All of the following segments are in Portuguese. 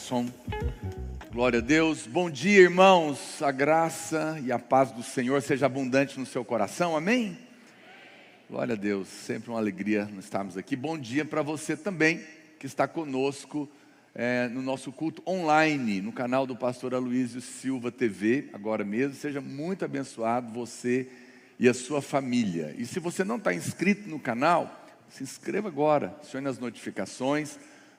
Som. Glória a Deus. Bom dia, irmãos. A graça e a paz do Senhor seja abundante no seu coração. Amém? Glória a Deus. Sempre uma alegria estarmos aqui. Bom dia para você também que está conosco no nosso culto online, no canal do pastor Aloysio Silva TV, agora mesmo. Seja muito abençoado você e a sua família. E se você não está inscrito no canal, se inscreva agora, acione as notificações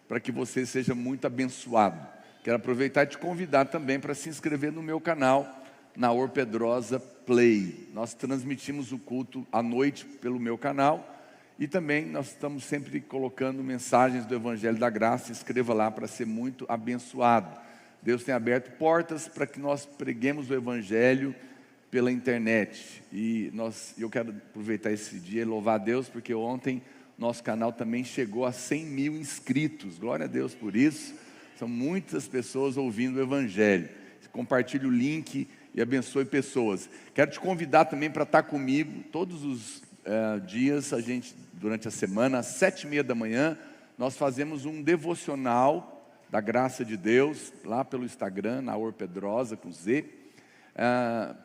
para que você seja muito abençoado. Quero aproveitar e te convidar também para se inscrever no meu canal, Naor Pedrosa Play. Nós transmitimos o culto à noite pelo meu canal e também nós estamos sempre colocando mensagens do Evangelho da Graça. Se inscreva lá para ser muito abençoado. Deus tem aberto portas para que nós preguemos o Evangelho pela internet. E eu quero aproveitar esse dia e louvar a Deus, porque ontem nosso canal também chegou a 100 mil inscritos. Glória a Deus por isso. São muitas pessoas ouvindo o Evangelho. Compartilhe o link e abençoe pessoas. Quero te convidar também para estar comigo todos os dias, durante a semana, às 7h30 da manhã, nós fazemos um devocional da graça de Deus, lá pelo Instagram, Naor Pedrosa, com Z,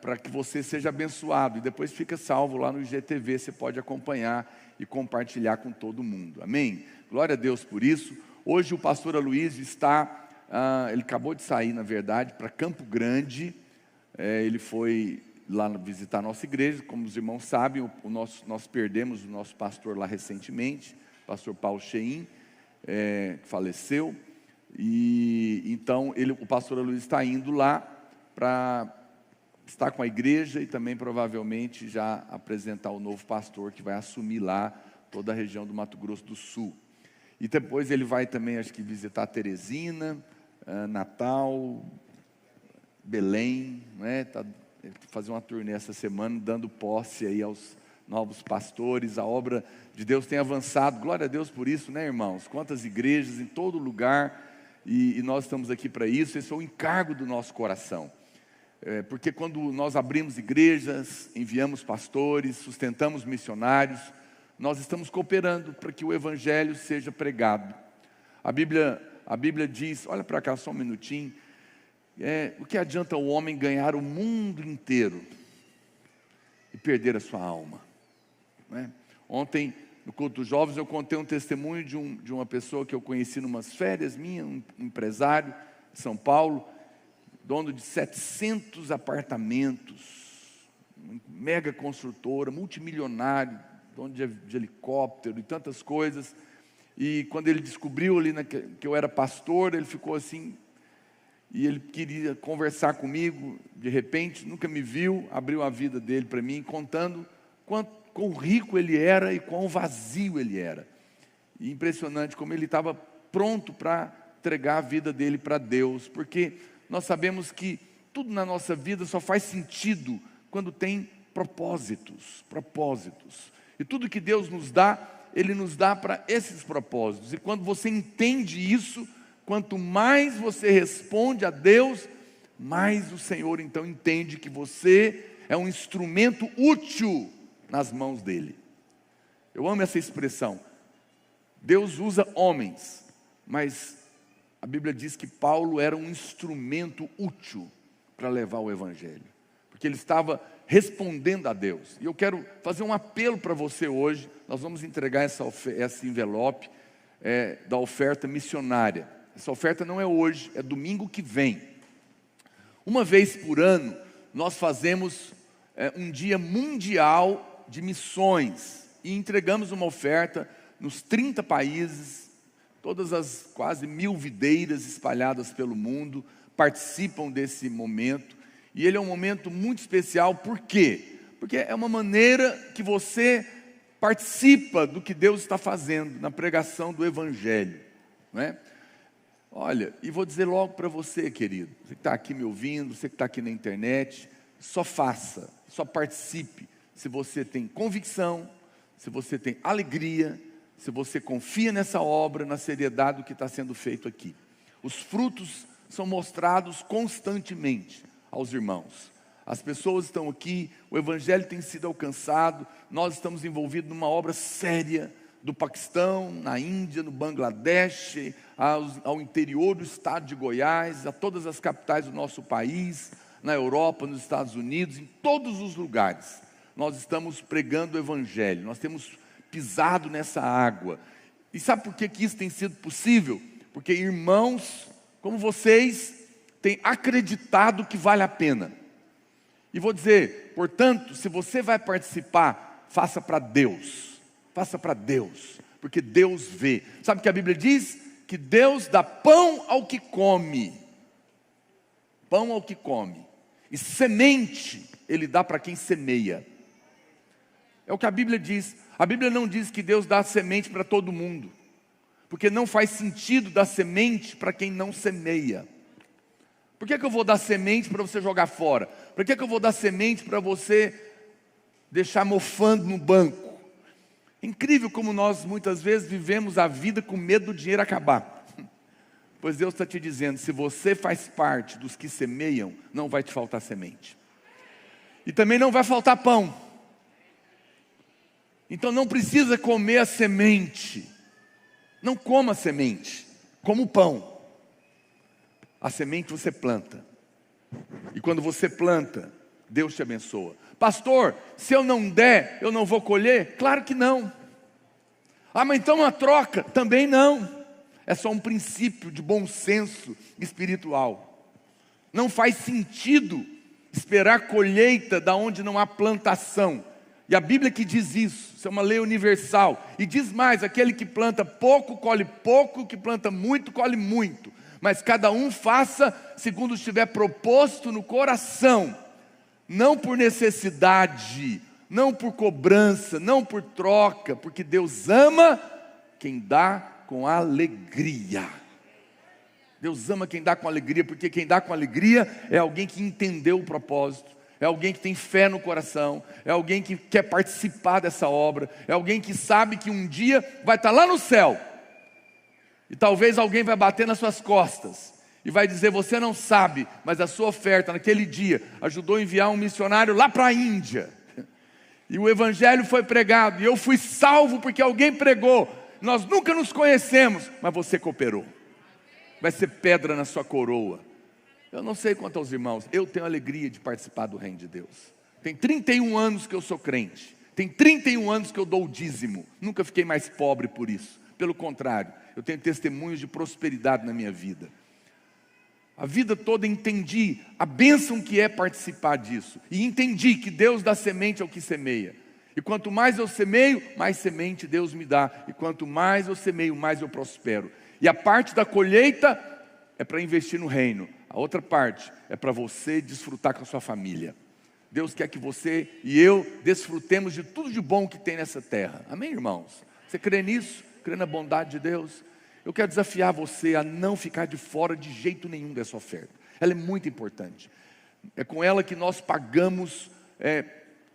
para que você seja abençoado. E depois fica salvo lá no IGTV, você pode acompanhar e compartilhar com todo mundo. Amém? Glória a Deus por isso. Hoje o pastor Aloysio está, ele acabou de sair, na verdade, para Campo Grande. Ele foi lá visitar a nossa igreja. Como os irmãos sabem, nós perdemos o nosso pastor lá recentemente, pastor Paulo Cheim, que faleceu. E então o pastor Aloysio está indo lá para estar com a igreja e também provavelmente já apresentar o novo pastor que vai assumir lá toda a região do Mato Grosso do Sul. E depois ele vai também, acho que, visitar Teresina, Natal, Belém, né? Fazer uma turnê essa semana, dando posse aí aos novos pastores. A obra de Deus tem avançado, glória a Deus por isso, né, irmãos? Quantas igrejas em todo lugar, e nós estamos aqui para isso. Esse é o encargo do nosso coração. Porque quando nós abrimos igrejas, enviamos pastores, sustentamos missionários, nós estamos cooperando para que o Evangelho seja pregado. A Bíblia diz, olha para cá só um minutinho, o que adianta o homem ganhar o mundo inteiro e perder a sua alma? Né? Ontem, no culto dos jovens, eu contei um testemunho de uma pessoa que eu conheci numas férias minhas, um empresário de São Paulo, dono de 700 apartamentos, mega construtora, multimilionário, dono de helicóptero e tantas coisas. E quando ele descobriu ali que eu era pastor, ele ficou assim, e ele queria conversar comigo. De repente, nunca me viu, abriu a vida dele para mim, contando quão rico ele era e quão vazio ele era. E impressionante como ele estava pronto para entregar a vida dele para Deus, porque nós sabemos que tudo na nossa vida só faz sentido quando tem propósitos. E tudo que Deus nos dá, Ele nos dá para esses propósitos. E quando você entende isso, quanto mais você responde a Deus, mais o Senhor então entende que você é um instrumento útil nas mãos dEle. Eu amo essa expressão. Deus usa homens, mas a Bíblia diz que Paulo era um instrumento útil para levar o Evangelho, porque ele estava respondendo a Deus. E eu quero fazer um apelo para você hoje. Nós vamos entregar esse envelope da oferta missionária. Essa oferta não é hoje, é domingo que vem. Uma vez por ano, nós fazemos um dia mundial de missões e entregamos uma oferta nos 30 países. Todas as quase 1000 videiras espalhadas pelo mundo participam desse momento. E ele é um momento muito especial. Por quê? Porque é uma maneira que você participa do que Deus está fazendo na pregação do Evangelho, não é? Olha, e vou dizer logo para você, querido, você que está aqui me ouvindo, você que está aqui na internet, só faça, só participe se você tem convicção, se você tem alegria, se você confia nessa obra, na seriedade do que está sendo feito aqui. Os frutos são mostrados constantemente aos irmãos. As pessoas estão aqui, o Evangelho tem sido alcançado, nós estamos envolvidos numa obra séria, do Paquistão, na Índia, no Bangladesh, ao interior do estado de Goiás, a todas as capitais do nosso país, na Europa, nos Estados Unidos, em todos os lugares. Nós estamos pregando o Evangelho, nós temos pisado nessa água. E sabe por que isso tem sido possível? Porque irmãos como vocês têm acreditado que vale a pena. E vou dizer, portanto, se você vai participar, faça para Deus. Faça para Deus, porque Deus vê. Sabe o que a Bíblia diz? Que Deus dá pão ao que come. Pão ao que come. E semente Ele dá para quem semeia. É o que a Bíblia diz. A Bíblia não diz que Deus dá semente para todo mundo, porque não faz sentido dar semente para quem não semeia. Por que eu vou dar semente para você jogar fora? Por que eu vou dar semente para você deixar mofando no banco? Incrível como nós muitas vezes vivemos a vida com medo do dinheiro acabar. Pois Deus está te dizendo, se você faz parte dos que semeiam, não vai te faltar semente. E também não vai faltar pão. Então não precisa comer a semente. Não coma a semente, coma o pão. A semente você planta. E quando você planta, Deus te abençoa. Pastor, se eu não der, eu não vou colher? Claro que não. Ah, mas então uma troca? Também não. É só um princípio de bom senso espiritual. Não faz sentido esperar colheita da onde não há plantação. E a Bíblia que diz isso é uma lei universal. E diz mais, aquele que planta pouco, colhe pouco, que planta muito, colhe muito. Mas cada um faça segundo estiver proposto no coração. Não por necessidade, não por cobrança, não por troca, porque Deus ama quem dá com alegria. Deus ama quem dá com alegria, porque quem dá com alegria é alguém que entendeu o propósito, é alguém que tem fé no coração, é alguém que quer participar dessa obra, é alguém que sabe que um dia vai estar lá no céu, e talvez alguém vai bater nas suas costas, e vai dizer, você não sabe, mas a sua oferta naquele dia ajudou a enviar um missionário lá para a Índia, e o Evangelho foi pregado, e eu fui salvo porque alguém pregou, nós nunca nos conhecemos, mas você cooperou, vai ser pedra na sua coroa. Eu não sei quanto aos irmãos, eu tenho alegria de participar do reino de Deus. Tem 31 anos que eu sou crente, tem 31 anos que eu dou o dízimo, nunca fiquei mais pobre por isso, pelo contrário, eu tenho testemunhos de prosperidade na minha vida. A vida toda entendi a bênção que é participar disso, e entendi que Deus dá semente ao que semeia, e quanto mais eu semeio, mais semente Deus me dá, e quanto mais eu semeio, mais eu prospero, e a parte da colheita é para investir no reino, a outra parte é para você desfrutar com a sua família. Deus quer que você e eu desfrutemos de tudo de bom que tem nessa terra, amém, irmãos? Você crê nisso? Crê na bondade de Deus? Eu quero desafiar você a não ficar de fora de jeito nenhum dessa oferta, ela é muito importante, é com ela que nós pagamos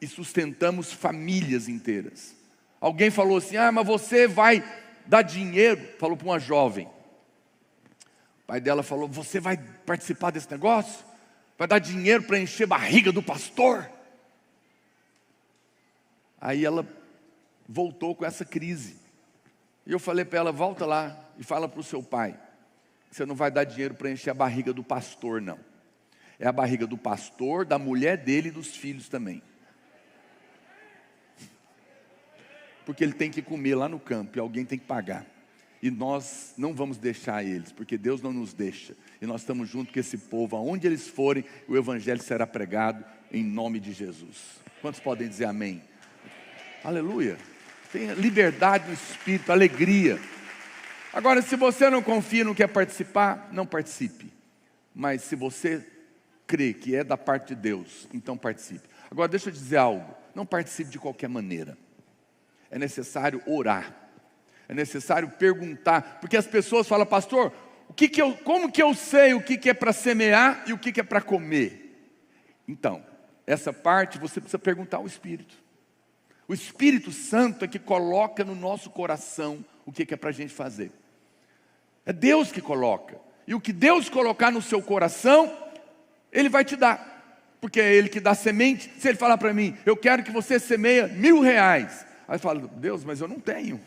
e sustentamos famílias inteiras. Alguém falou assim, mas você vai dar dinheiro, falou para uma jovem, o pai dela falou, você vai participar desse negócio? Vai dar dinheiro para encher a barriga do pastor? Aí ela voltou com essa crise, e eu falei para ela, volta lá e fala para o seu pai, você não vai dar dinheiro para encher a barriga do pastor não, é a barriga do pastor, da mulher dele e dos filhos também, porque ele tem que comer lá no campo, e alguém tem que pagar, e nós não vamos deixar eles, porque Deus não nos deixa, e nós estamos junto com esse povo, aonde eles forem, o Evangelho será pregado, em nome de Jesus. Quantos podem dizer amém? Aleluia, tenha liberdade no espírito, alegria. Agora, se você não confia, não quer participar, não participe, mas se você crê que é da parte de Deus, então participe. Agora deixa eu dizer algo, não participe de qualquer maneira, é necessário orar, é necessário perguntar, porque as pessoas falam, pastor, como que eu sei o que é para semear e o que é para comer? Então, essa parte você precisa perguntar ao Espírito. O Espírito Santo é que coloca no nosso coração o que é para a gente fazer. É Deus que coloca. E o que Deus colocar no seu coração, Ele vai te dar. Porque é Ele que dá semente. Se Ele falar para mim, eu quero que você semeia R$1.000. Aí eu falo, Deus, mas eu não tenho.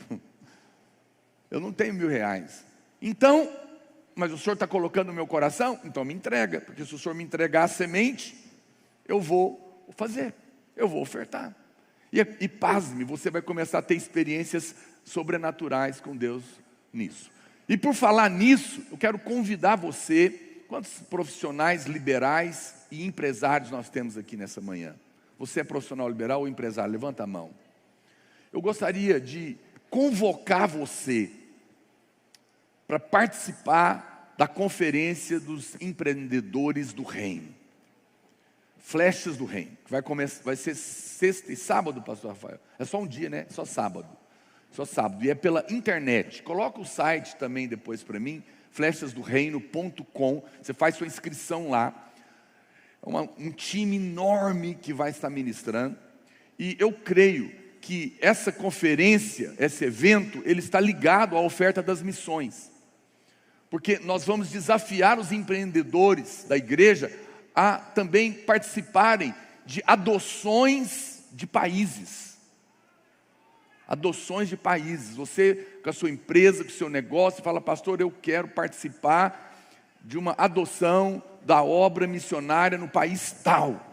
Eu não tenho R$1.000. Então, mas o Senhor está colocando no meu coração? Então me entrega, porque se o Senhor me entregar a semente, eu vou fazer, eu vou ofertar. E pasme, você vai começar a ter experiências sobrenaturais com Deus nisso. E por falar nisso, eu quero convidar você, quantos profissionais liberais e empresários nós temos aqui nessa manhã? Você é profissional liberal ou empresário? Levanta a mão. Eu gostaria de convocar você para participar da conferência dos empreendedores do reino. Flechas do reino, que vai ser sexta e sábado, pastor Rafael. É só um dia, né? Só sábado. E é pela internet. Coloca o site também depois para mim, flechasdoreino.com. Você faz sua inscrição lá. É um time enorme que vai estar ministrando. E eu creio que essa conferência, esse evento, ele está ligado à oferta das missões. Porque nós vamos desafiar os empreendedores da igreja a também participarem de adoções de países. Adoções de países. Você, com a sua empresa, com o seu negócio, fala: pastor, eu quero participar de uma adoção da obra missionária no país tal.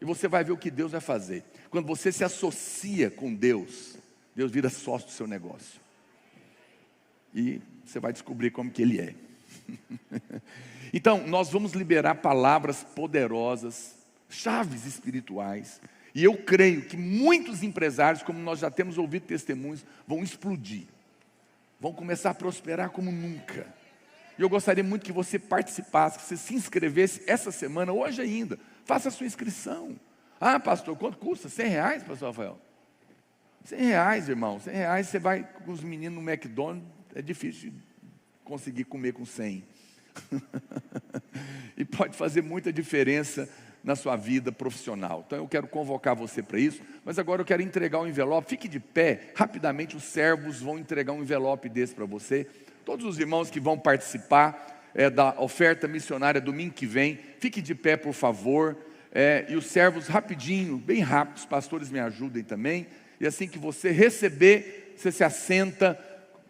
E você vai ver o que Deus vai fazer. Quando você se associa com Deus, Deus vira sócio do seu negócio. E você vai descobrir como que Ele é. Então, nós vamos liberar palavras poderosas, chaves espirituais. E eu creio que muitos empresários, como nós já temos ouvido testemunhos, vão explodir. Vão começar a prosperar como nunca. E eu gostaria muito que você participasse, que você se inscrevesse essa semana, hoje ainda. Faça a sua inscrição. Ah, pastor, quanto custa? R$100, pastor Rafael? R$100, irmão. R$100, você vai com os meninos no McDonald's, é difícil de conseguir comer com 100. E pode fazer muita diferença na sua vida profissional. Então eu quero convocar você para isso. Mas agora eu quero entregar um envelope. Fique de pé, rapidamente os servos vão entregar um envelope desse para você. Todos os irmãos que vão participar da oferta missionária domingo que vem, fique de pé, por favor. E os servos rapidinho, bem rápido, os pastores me ajudem também. E assim que você receber, você se assenta,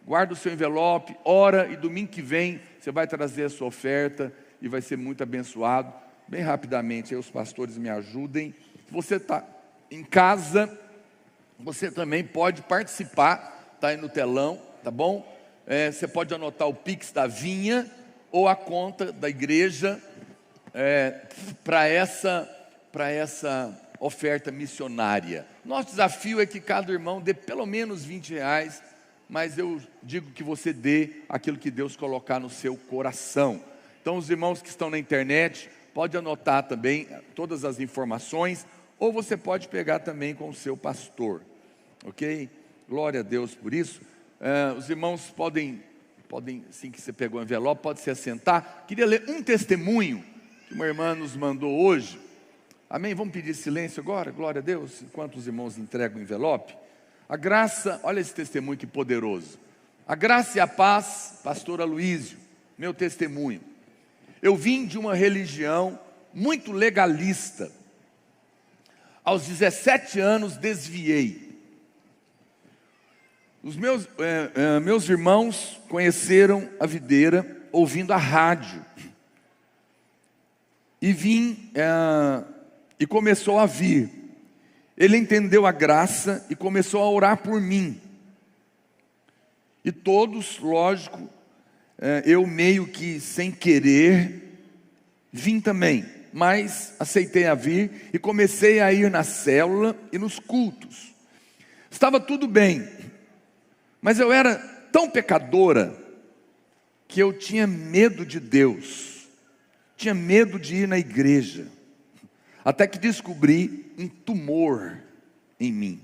guarda o seu envelope, ora, e domingo que vem você vai trazer a sua oferta e vai ser muito abençoado. Bem rapidamente, aí os pastores me ajudem. Se você está em casa, você também pode participar, está aí no telão, tá bom? Você pode anotar o Pix da Vinha ou a conta da igreja para essa oferta missionária. Nosso desafio é que cada irmão dê pelo menos R$20, mas eu digo que você dê aquilo que Deus colocar no seu coração. Então os irmãos que estão na internet, pode anotar também todas as informações, ou você pode pegar também com o seu pastor, ok? Glória a Deus por isso. Os irmãos podem, assim que você pegou o envelope, pode se assentar. Queria ler um testemunho que uma irmã nos mandou hoje. Amém? Vamos pedir silêncio agora? Glória a Deus, enquanto os irmãos entregam o envelope. A graça, olha esse testemunho que poderoso. A graça e a paz, pastor Aloísio, meu testemunho. Eu vim de uma religião muito legalista. Aos 17 anos desviei. Os meus irmãos conheceram a videira ouvindo a rádio. E começou a vir. Ele entendeu a graça e começou a orar por mim. E todos, lógico, eu meio que sem querer, vim também. Mas aceitei a vir e comecei a ir na célula e nos cultos. Estava tudo bem. Mas eu era tão pecadora que eu tinha medo de Deus. Tinha medo de ir na igreja. Até que descobri um tumor em mim.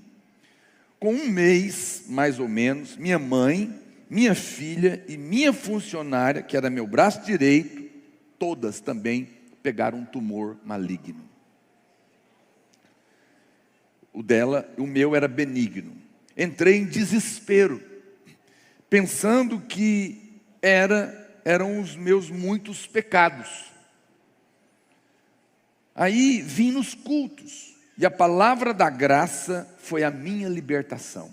Com 1 mês, mais ou menos, minha mãe, minha filha e minha funcionária, que era meu braço direito, todas também pegaram um tumor maligno. O meu era benigno. Entrei em desespero, pensando que eram os meus muitos pecados. Aí vim nos cultos, e a palavra da graça foi a minha libertação.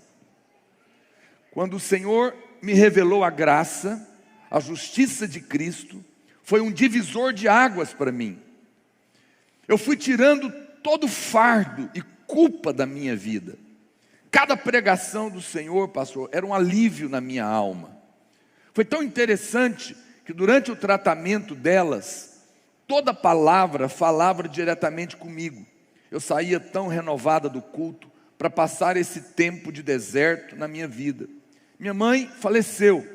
Quando o Senhor me revelou a graça, a justiça de Cristo, foi um divisor de águas para mim. Eu fui tirando todo fardo e culpa da minha vida. Cada pregação do Senhor, pastor, era um alívio na minha alma. Foi tão interessante que durante o tratamento delas, toda palavra falava diretamente comigo. Eu saía tão renovada do culto para passar esse tempo de deserto na minha vida. Minha mãe faleceu,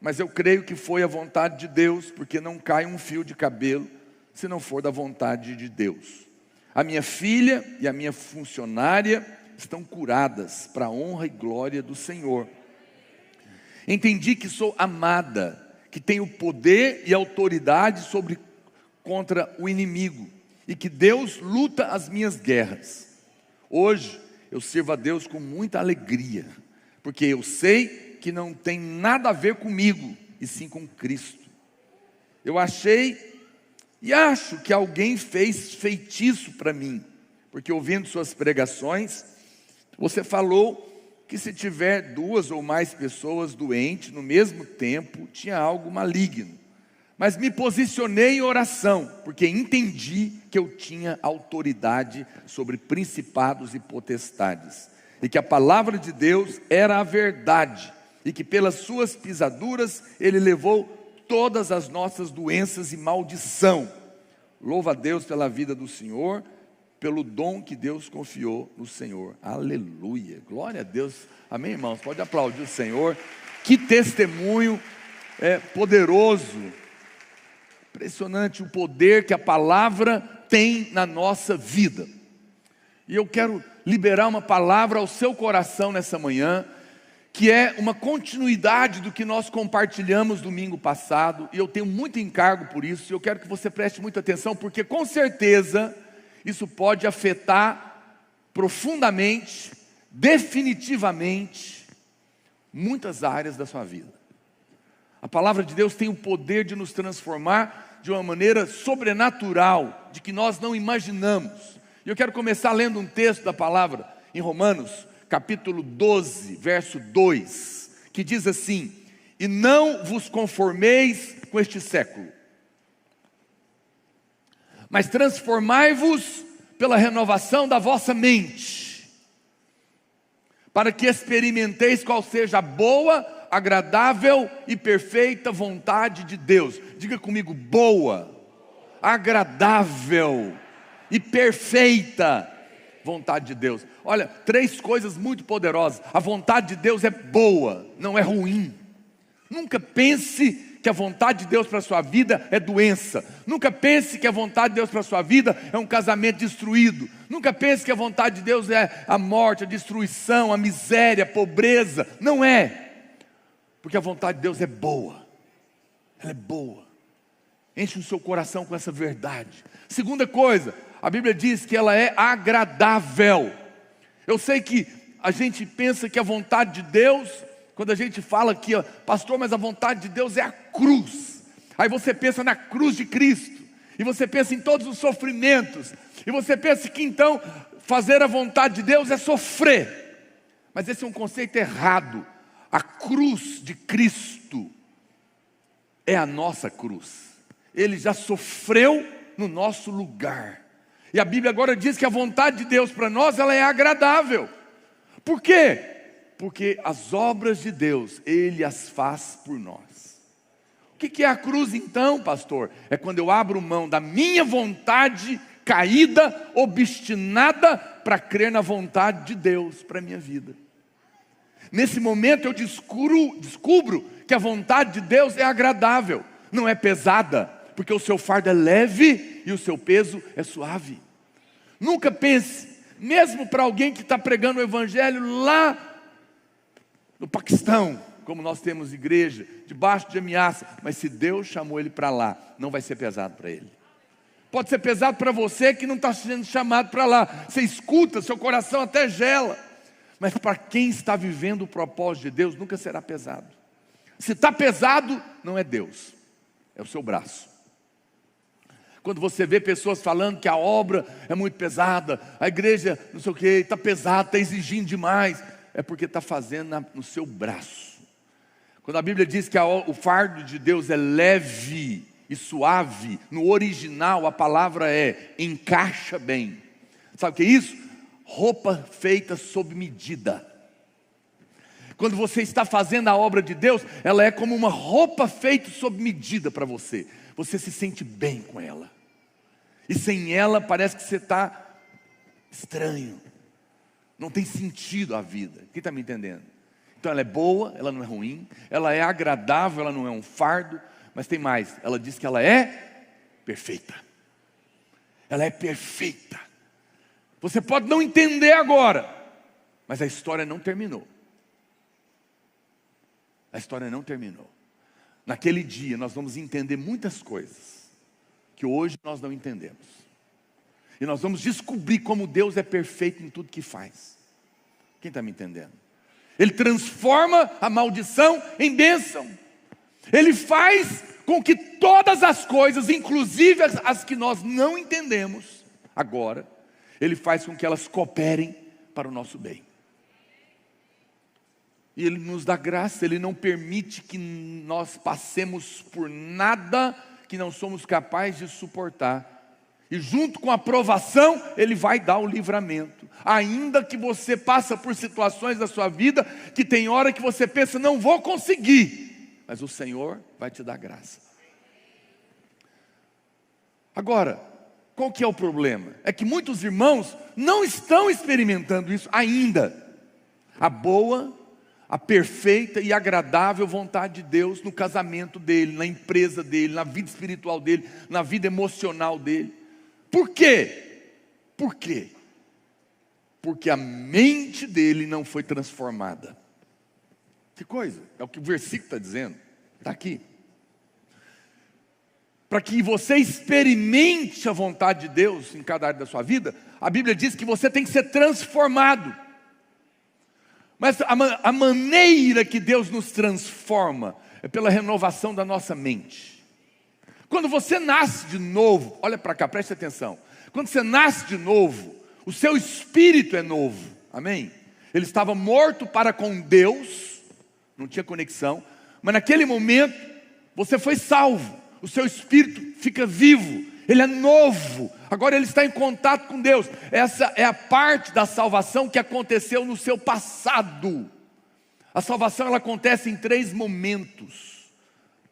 mas eu creio que foi a vontade de Deus, porque não cai um fio de cabelo se não for da vontade de Deus. A minha filha e a minha funcionária estão curadas para a honra e glória do Senhor. Entendi que sou amada, que tenho poder e autoridade contra o inimigo, e que Deus luta as minhas guerras. Hoje eu sirvo a Deus com muita alegria, porque eu sei que não tem nada a ver comigo, e sim com Cristo. Eu achei e acho que alguém fez feitiço para mim, porque ouvindo suas pregações, você falou que se tiver 2 ou mais pessoas doentes no mesmo tempo, tinha algo maligno. Mas me posicionei em oração, porque entendi que eu tinha autoridade sobre principados e potestades, e que a palavra de Deus era a verdade, e que pelas suas pisaduras Ele levou todas as nossas doenças e maldição. Louva a Deus pela vida do Senhor, pelo dom que Deus confiou no Senhor. Aleluia, glória a Deus. Amém, irmãos? Pode aplaudir o Senhor. Que testemunho poderoso. Impressionante o poder que a palavra tem na nossa vida. E eu quero liberar uma palavra ao seu coração nessa manhã, que é uma continuidade do que nós compartilhamos domingo passado, e eu tenho muito encargo por isso, e eu quero que você preste muita atenção, porque com certeza isso pode afetar profundamente, definitivamente, muitas áreas da sua vida. A palavra de Deus tem o poder de nos transformar de uma maneira sobrenatural, de que nós não imaginamos. E eu quero começar lendo um texto da palavra em Romanos, capítulo 12, verso 2, que diz assim: e não vos conformeis com este século, mas transformai-vos pela renovação da vossa mente, para que experimenteis qual seja a boa, agradável e perfeita vontade de Deus. Diga comigo: boa, agradável e perfeita vontade de Deus. Olha, 3 coisas muito poderosas. A vontade de Deus é boa, não é ruim. Nunca pense que a vontade de Deus para a sua vida é doença. Nunca pense que a vontade de Deus para a sua vida é um casamento destruído. Nunca pense que a vontade de Deus é a morte, a destruição, a miséria, a pobreza. Não é. Porque a vontade de Deus é boa. Ela é boa. Enche o seu coração com essa verdade. Segunda coisa, a Bíblia diz que ela é agradável. Eu sei que a gente pensa que a vontade de Deus, quando a gente fala aqui, pastor, mas a vontade de Deus é a cruz. Aí você pensa na cruz de Cristo, e você pensa em todos os sofrimentos, e você pensa que então fazer a vontade de Deus é sofrer. Mas esse é um conceito errado. A cruz de Cristo é a nossa cruz. Ele já sofreu no nosso lugar. E a Bíblia agora diz que a vontade de Deus para nós, ela é agradável. Por quê? Porque as obras de Deus, Ele as faz por nós. O que é a cruz então, pastor? É quando eu abro mão da minha vontade caída, obstinada, para crer na vontade de Deus para a minha vida. Nesse momento eu descubro que a vontade de Deus é agradável, não é pesada, porque o seu fardo é leve e o seu peso é suave. Nunca pense, mesmo para alguém que está pregando o evangelho lá no Paquistão, como nós temos igreja, debaixo de ameaça, mas se Deus chamou ele para lá, não vai ser pesado para ele. Pode ser pesado para você que não está sendo chamado para lá. Você escuta, seu coração até gela. Mas para quem está vivendo o propósito de Deus, nunca será pesado. Se está pesado, não é Deus, é o seu braço. Quando você vê pessoas falando que a obra é muito pesada, a igreja não sei o que, está pesada, está exigindo demais, é porque está fazendo no seu braço. Quando a Bíblia diz que o fardo de Deus é leve e suave, no original a palavra é encaixa bem. Sabe o que é isso? Roupa feita sob medida. Quando você está fazendo a obra de Deus, ela é como uma roupa feita sob medida para você. Você se sente bem com ela. E sem ela parece que você está estranho. Não tem sentido a vida. Quem está me entendendo? Então ela é boa, ela não é ruim. Ela é agradável, ela não é um fardo. Mas tem mais, ela diz que ela é perfeita. Ela é perfeita. Você pode não entender agora, mas a história não terminou. A história não terminou. Naquele dia nós vamos entender muitas coisas que hoje nós não entendemos. E nós vamos descobrir como Deus é perfeito em tudo que faz. Quem está me entendendo? Ele transforma a maldição em bênção. Ele faz com que todas as coisas, inclusive as que nós não entendemos agora, Ele faz com que elas cooperem para o nosso bem. E Ele nos dá graça, Ele não permite que nós passemos por nada que não somos capazes de suportar. E junto com a provação, Ele vai dar o livramento. Ainda que você passe por situações da sua vida, que tem hora que você pensa, não vou conseguir. Mas o Senhor vai te dar graça. Agora, qual que é o problema? É que muitos irmãos não estão experimentando isso ainda. A boa, a perfeita e agradável vontade de Deus no casamento dele, na empresa dele, na vida espiritual dele, na vida emocional dele. Por quê? Por quê? Porque a mente dele não foi transformada. Que coisa? É o que o versículo está dizendo. Está aqui. Para que você experimente a vontade de Deus em cada área da sua vida, a Bíblia diz que você tem que ser transformado. Mas a maneira que Deus nos transforma é pela renovação da nossa mente. Quando você nasce de novo, olha para cá, preste atenção. Quando você nasce de novo, o seu espírito é novo, amém? Ele estava morto para com Deus, não tinha conexão, mas naquele momento você foi salvo, o seu espírito fica vivo, ele é novo, agora ele está em contato com Deus. Essa é a parte da salvação que aconteceu no seu passado. A salvação ela acontece em 3 momentos: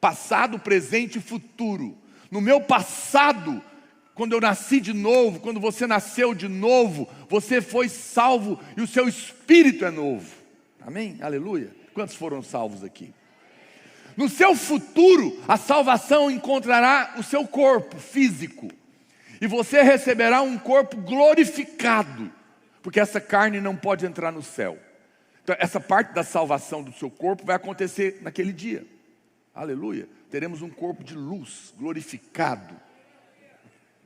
passado, presente e futuro. No meu passado, quando eu nasci de novo, quando você nasceu de novo, você foi salvo e o seu espírito é novo. Amém? Aleluia. Quantos foram salvos aqui? No seu futuro, a salvação encontrará o seu corpo físico. E você receberá um corpo glorificado, porque essa carne não pode entrar no céu. Então, essa parte da salvação do seu corpo vai acontecer naquele dia. Aleluia. Teremos um corpo de luz, glorificado,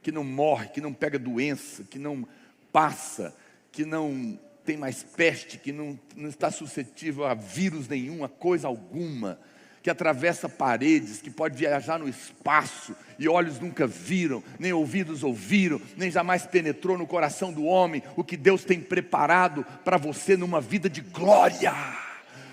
que não morre, que não pega doença, que não passa, que não tem mais peste, que não está suscetível a vírus nenhum, a coisa alguma, que atravessa paredes, que pode viajar no espaço, e olhos nunca viram, nem ouvidos ouviram, nem jamais penetrou no coração do homem, o que Deus tem preparado para você numa vida de glória.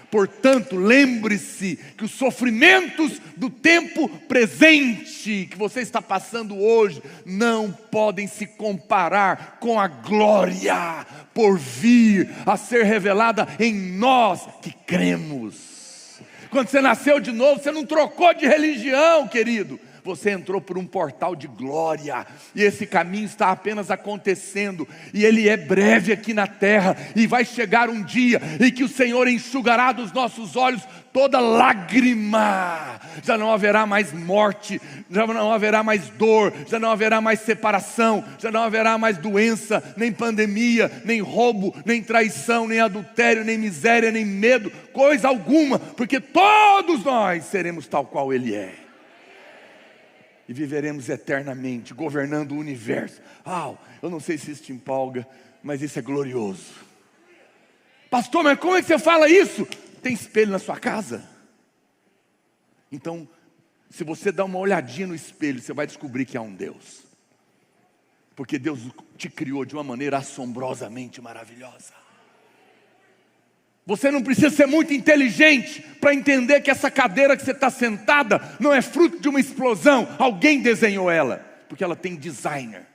Portanto, lembre-se que os sofrimentos do tempo presente que você está passando hoje não podem se comparar com a glória por vir a ser revelada em nós que cremos. Quando você nasceu de novo, você não trocou de religião, querido. Você entrou por um portal de glória, e esse caminho está apenas acontecendo, e ele é breve aqui na terra, e vai chegar um dia em que o Senhor enxugará dos nossos olhos toda lágrima. Já não haverá mais morte, já não haverá mais dor, já não haverá mais separação, já não haverá mais doença, nem pandemia, nem roubo, nem traição, nem adultério, nem miséria, nem medo, coisa alguma, porque todos nós seremos tal qual Ele é. E viveremos eternamente, governando o universo. Eu não sei se isso te empolga, mas isso é glorioso. Pastor, mas como é que você fala isso? Tem espelho na sua casa? Então, se você dá uma olhadinha no espelho, você vai descobrir que há um Deus. Porque Deus te criou de uma maneira assombrosamente maravilhosa. Você não precisa ser muito inteligente para entender que essa cadeira que você está sentada não é fruto de uma explosão. Alguém desenhou ela, porque ela tem designer.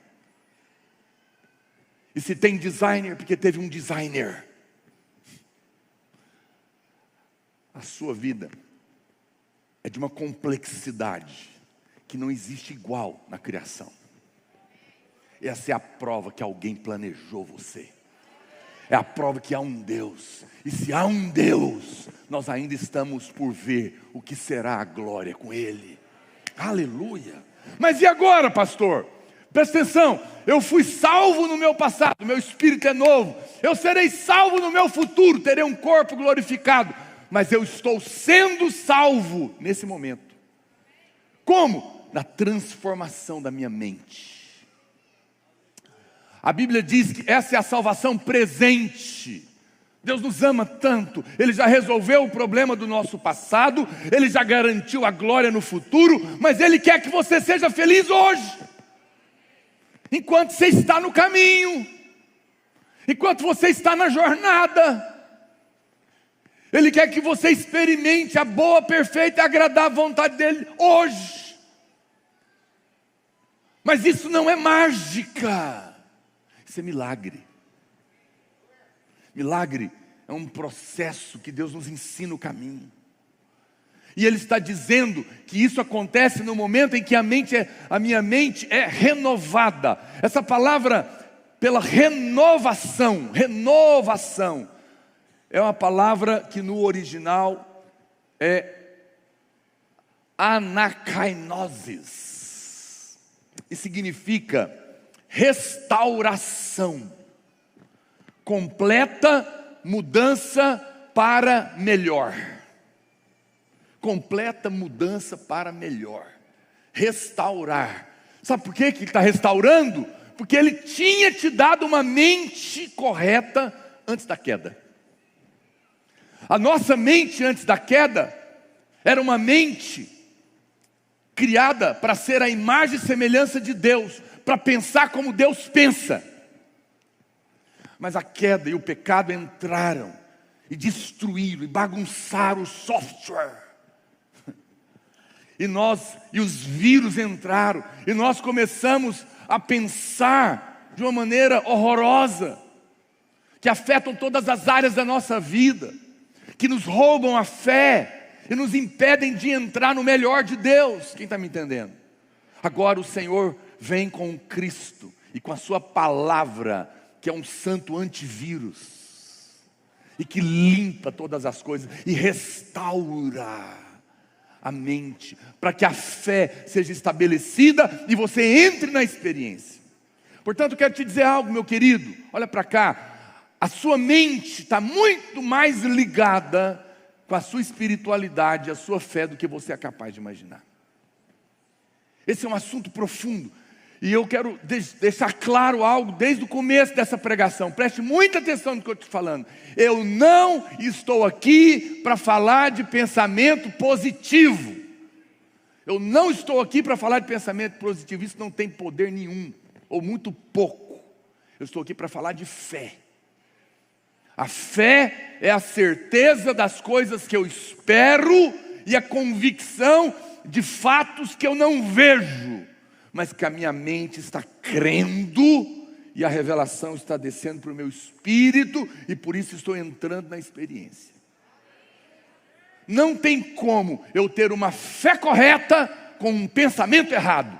E se tem designer, porque teve um designer. A sua vida é de uma complexidade que não existe igual na criação. Essa é a prova que alguém planejou você. É a prova que há um Deus. E se há um Deus, nós ainda estamos por ver o que será a glória com Ele. Aleluia. Mas e agora, pastor? Presta atenção, eu fui salvo no meu passado, meu espírito é novo. Eu serei salvo no meu futuro, terei um corpo glorificado. Mas eu estou sendo salvo nesse momento. Como? Na transformação da minha mente. A Bíblia diz que essa é a salvação presente. Deus nos ama tanto, Ele já resolveu o problema do nosso passado, Ele já garantiu a glória no futuro, mas Ele quer que você seja feliz hoje, enquanto você está no caminho, enquanto você está na jornada. Ele quer que você experimente a boa, perfeita e agradável vontade dEle hoje. Mas isso não é mágica, isso é milagre. Milagre é um processo que Deus nos ensina o caminho. E Ele está dizendo que isso acontece no momento em que a minha mente é renovada. Essa palavra, pela renovação, é uma palavra que no original é anakainosis. E significa restauração. Completa mudança para melhor. Completa mudança para melhor. Restaurar. Sabe por que ele está restaurando? Porque Ele tinha te dado uma mente correta antes da queda. A nossa mente antes da queda era uma mente criada para ser a imagem e semelhança de Deus, para pensar como Deus pensa. Mas a queda e o pecado entraram e destruíram e bagunçaram o software. E os vírus entraram e nós começamos a pensar de uma maneira horrorosa, que afetam todas as áreas da nossa vida, que nos roubam a fé e nos impedem de entrar no melhor de Deus. Quem está me entendendo? Agora o Senhor vem com Cristo e com a sua palavra, que é um santo antivírus, e que limpa todas as coisas, e restaura a mente, para que a fé seja estabelecida, e você entre na experiência. Portanto, eu quero te dizer algo, meu querido, olha para cá, a sua mente está muito mais ligada com a sua espiritualidade, a sua fé, do que você é capaz de imaginar. Esse é um assunto profundo, e eu quero deixar claro algo desde o começo dessa pregação. Preste muita atenção no que eu estou falando. Eu não estou aqui para falar de pensamento positivo. Eu não estou aqui para falar de pensamento positivo. Isso não tem poder nenhum, ou muito pouco. Eu estou aqui para falar de fé. A fé é a certeza das coisas que eu espero e a convicção de fatos que eu não vejo, mas que a minha mente está crendo e a revelação está descendo para o meu espírito, e por isso estou entrando na experiência. Não tem como eu ter uma fé correta com um pensamento errado.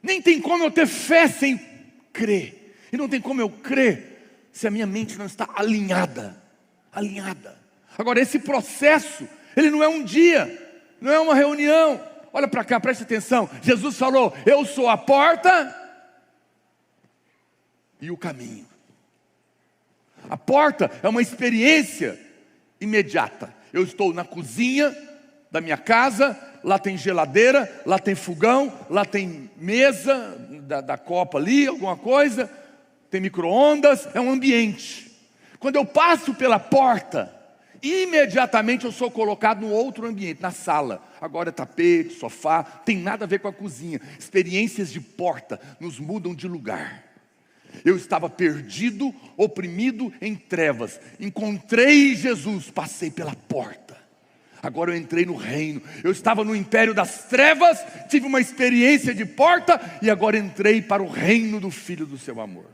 Nem tem como eu ter fé sem crer. E não tem como eu crer se a minha mente não está alinhada. Agora, esse processo, ele não é um dia, não é uma reunião. Olha para cá, preste atenção. Jesus falou: eu sou a porta e o caminho. A porta é uma experiência imediata. Eu estou na cozinha da minha casa, lá tem geladeira, lá tem fogão, lá tem mesa da copa ali, alguma coisa, tem micro-ondas, é um ambiente. Quando eu passo pela porta, imediatamente eu sou colocado num outro ambiente, na sala. Agora é tapete, sofá, tem nada a ver com a cozinha. Experiências de porta nos mudam de lugar. Eu estava perdido, oprimido em trevas. Encontrei Jesus, passei pela porta. Agora eu entrei no reino. Eu estava no império das trevas, tive uma experiência de porta e agora entrei para o reino do Filho do seu amor.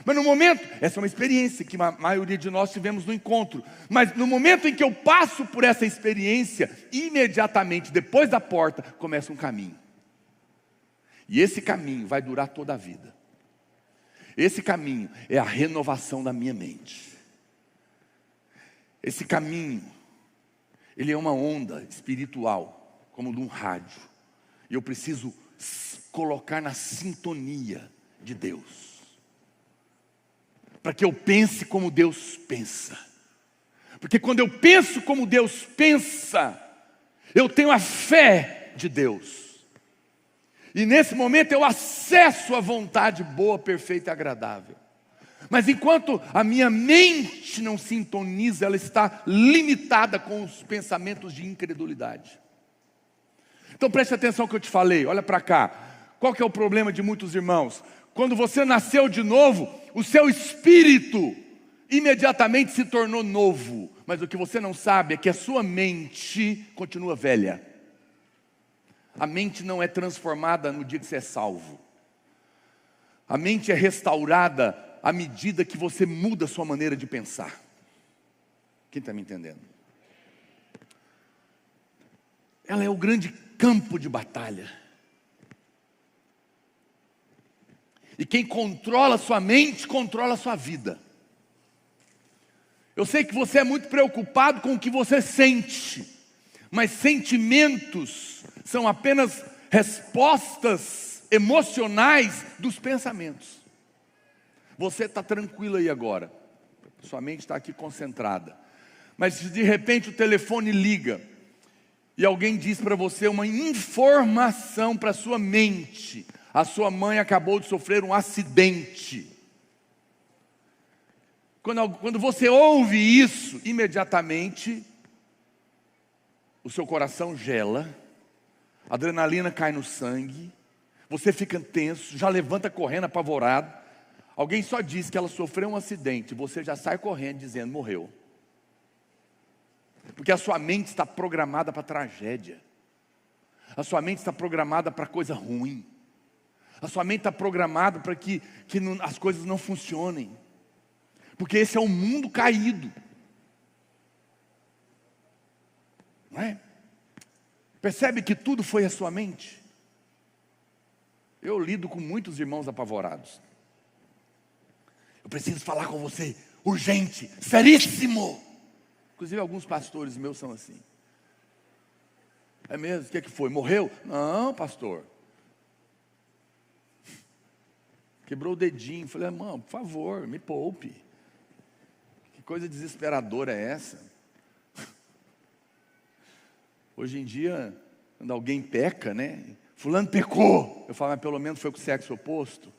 Mas no momento, essa é uma experiência que a maioria de nós tivemos no encontro. Mas no momento em que eu passo por essa experiência, imediatamente depois da porta, começa um caminho. E esse caminho vai durar toda a vida. Esse caminho é a renovação da minha mente. Esse caminho, ele é uma onda espiritual, como de um rádio. E eu preciso colocar na sintonia de Deus, para que eu pense como Deus pensa. Porque quando eu penso como Deus pensa, eu tenho a fé de Deus. E nesse momento eu acesso a vontade boa, perfeita e agradável. Mas enquanto a minha mente não sintoniza, ela está limitada com os pensamentos de incredulidade. Então preste atenção no que eu te falei, olha para cá. Qual que é o problema de muitos irmãos? Quando você nasceu de novo, o seu espírito imediatamente se tornou novo. Mas o que você não sabe é que a sua mente continua velha. A mente não é transformada no dia que você é salvo. A mente é restaurada à medida que você muda a sua maneira de pensar. Quem está me entendendo? Ela é o grande campo de batalha. E quem controla a sua mente, controla a sua vida. Eu sei que você é muito preocupado com o que você sente. Mas sentimentos são apenas respostas emocionais dos pensamentos. Você está tranquilo aí agora. Sua mente está aqui concentrada. Mas se de repente o telefone liga e alguém diz para você uma informação para a sua mente: a sua mãe acabou de sofrer um acidente. Quando você ouve isso, imediatamente o seu coração gela, a adrenalina cai no sangue, você fica tenso, já levanta correndo apavorado. Alguém só diz que ela sofreu um acidente, você já sai correndo dizendo: morreu. Porque a sua mente está programada para tragédia. A sua mente está programada para coisa ruim. A sua mente está programada para que as coisas não funcionem. Porque esse é um mundo caído. Não é? Percebe que tudo foi a sua mente? Eu lido com muitos irmãos apavorados. Eu preciso falar com você, urgente, seríssimo. Inclusive alguns pastores meus são assim. É mesmo? O que foi? Morreu? Não, pastor. Quebrou o dedinho. Falei: irmão, por favor, me poupe. Que coisa desesperadora é essa? Hoje em dia, quando alguém peca, né? Fulano pecou. Eu falo: mas pelo menos foi com o sexo oposto.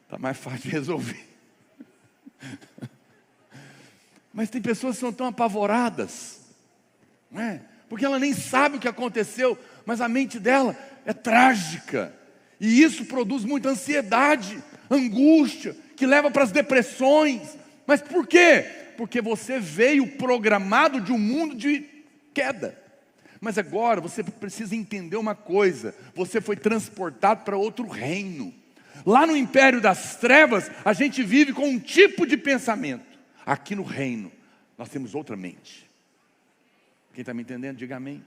Está mais fácil de resolver. Mas tem pessoas que são tão apavoradas, não é? Porque ela nem sabe o que aconteceu, mas a mente dela é trágica. E isso produz muita ansiedade, angústia, que leva para as depressões. Mas por quê? Porque você veio programado de um mundo de queda. Mas agora você precisa entender uma coisa: você foi transportado para outro reino. Lá no império das trevas, a gente vive com um tipo de pensamento. Aqui no reino, nós temos outra mente. Quem está me entendendo, diga amém.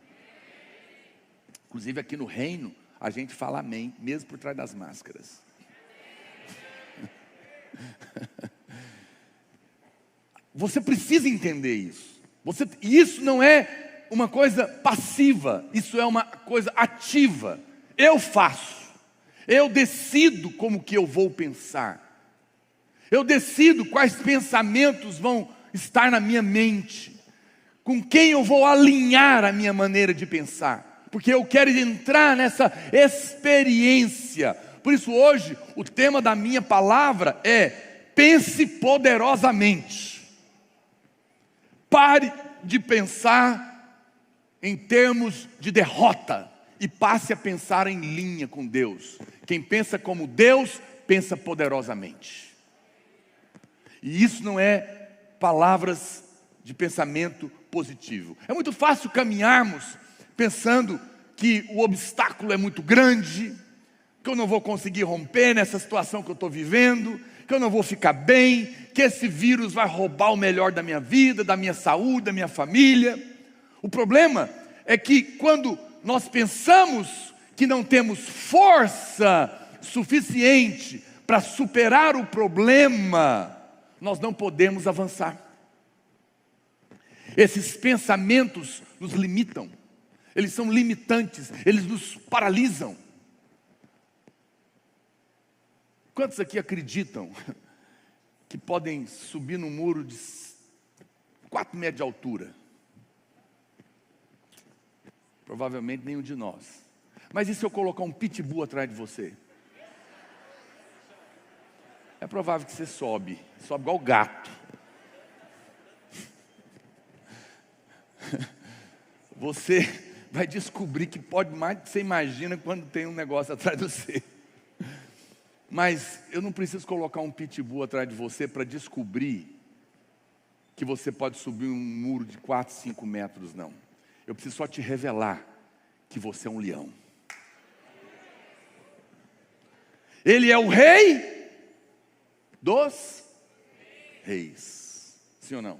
Inclusive aqui no reino, a gente fala amém, mesmo por trás das máscaras. Você precisa entender isso. Isso não é uma coisa passiva, isso é uma coisa ativa. Eu faço. Eu decido como que eu vou pensar. Eu decido quais pensamentos vão estar na minha mente. Com quem eu vou alinhar a minha maneira de pensar. Porque eu quero entrar nessa experiência. Por isso hoje, o tema da minha palavra é: pense poderosamente. Pare de pensar em termos de derrota e passe a pensar em linha com Deus. Quem pensa como Deus, pensa poderosamente. E isso não é palavras de pensamento positivo. É muito fácil caminharmos pensando que o obstáculo é muito grande, que eu não vou conseguir romper nessa situação que eu estou vivendo, que eu não vou ficar bem, que esse vírus vai roubar o melhor da minha vida, da minha saúde, da minha família. O problema é que quando nós pensamos que não temos força suficiente para superar o problema, nós não podemos avançar. Esses pensamentos nos limitam, eles são limitantes, eles nos paralisam. Quantos aqui acreditam que podem subir num muro de 4 metros de altura? Provavelmente nenhum de nós. Mas e se eu colocar um pitbull atrás de você? É provável que você sobe igual gato. Você vai descobrir que pode mais do que você imagina quando tem um negócio atrás de você. Mas eu não preciso colocar um pitbull atrás de você para descobrir que você pode subir um muro de 4, 5 metros, não. Eu preciso só te revelar que você é um leão. Ele é o rei dos reis. Sim ou não?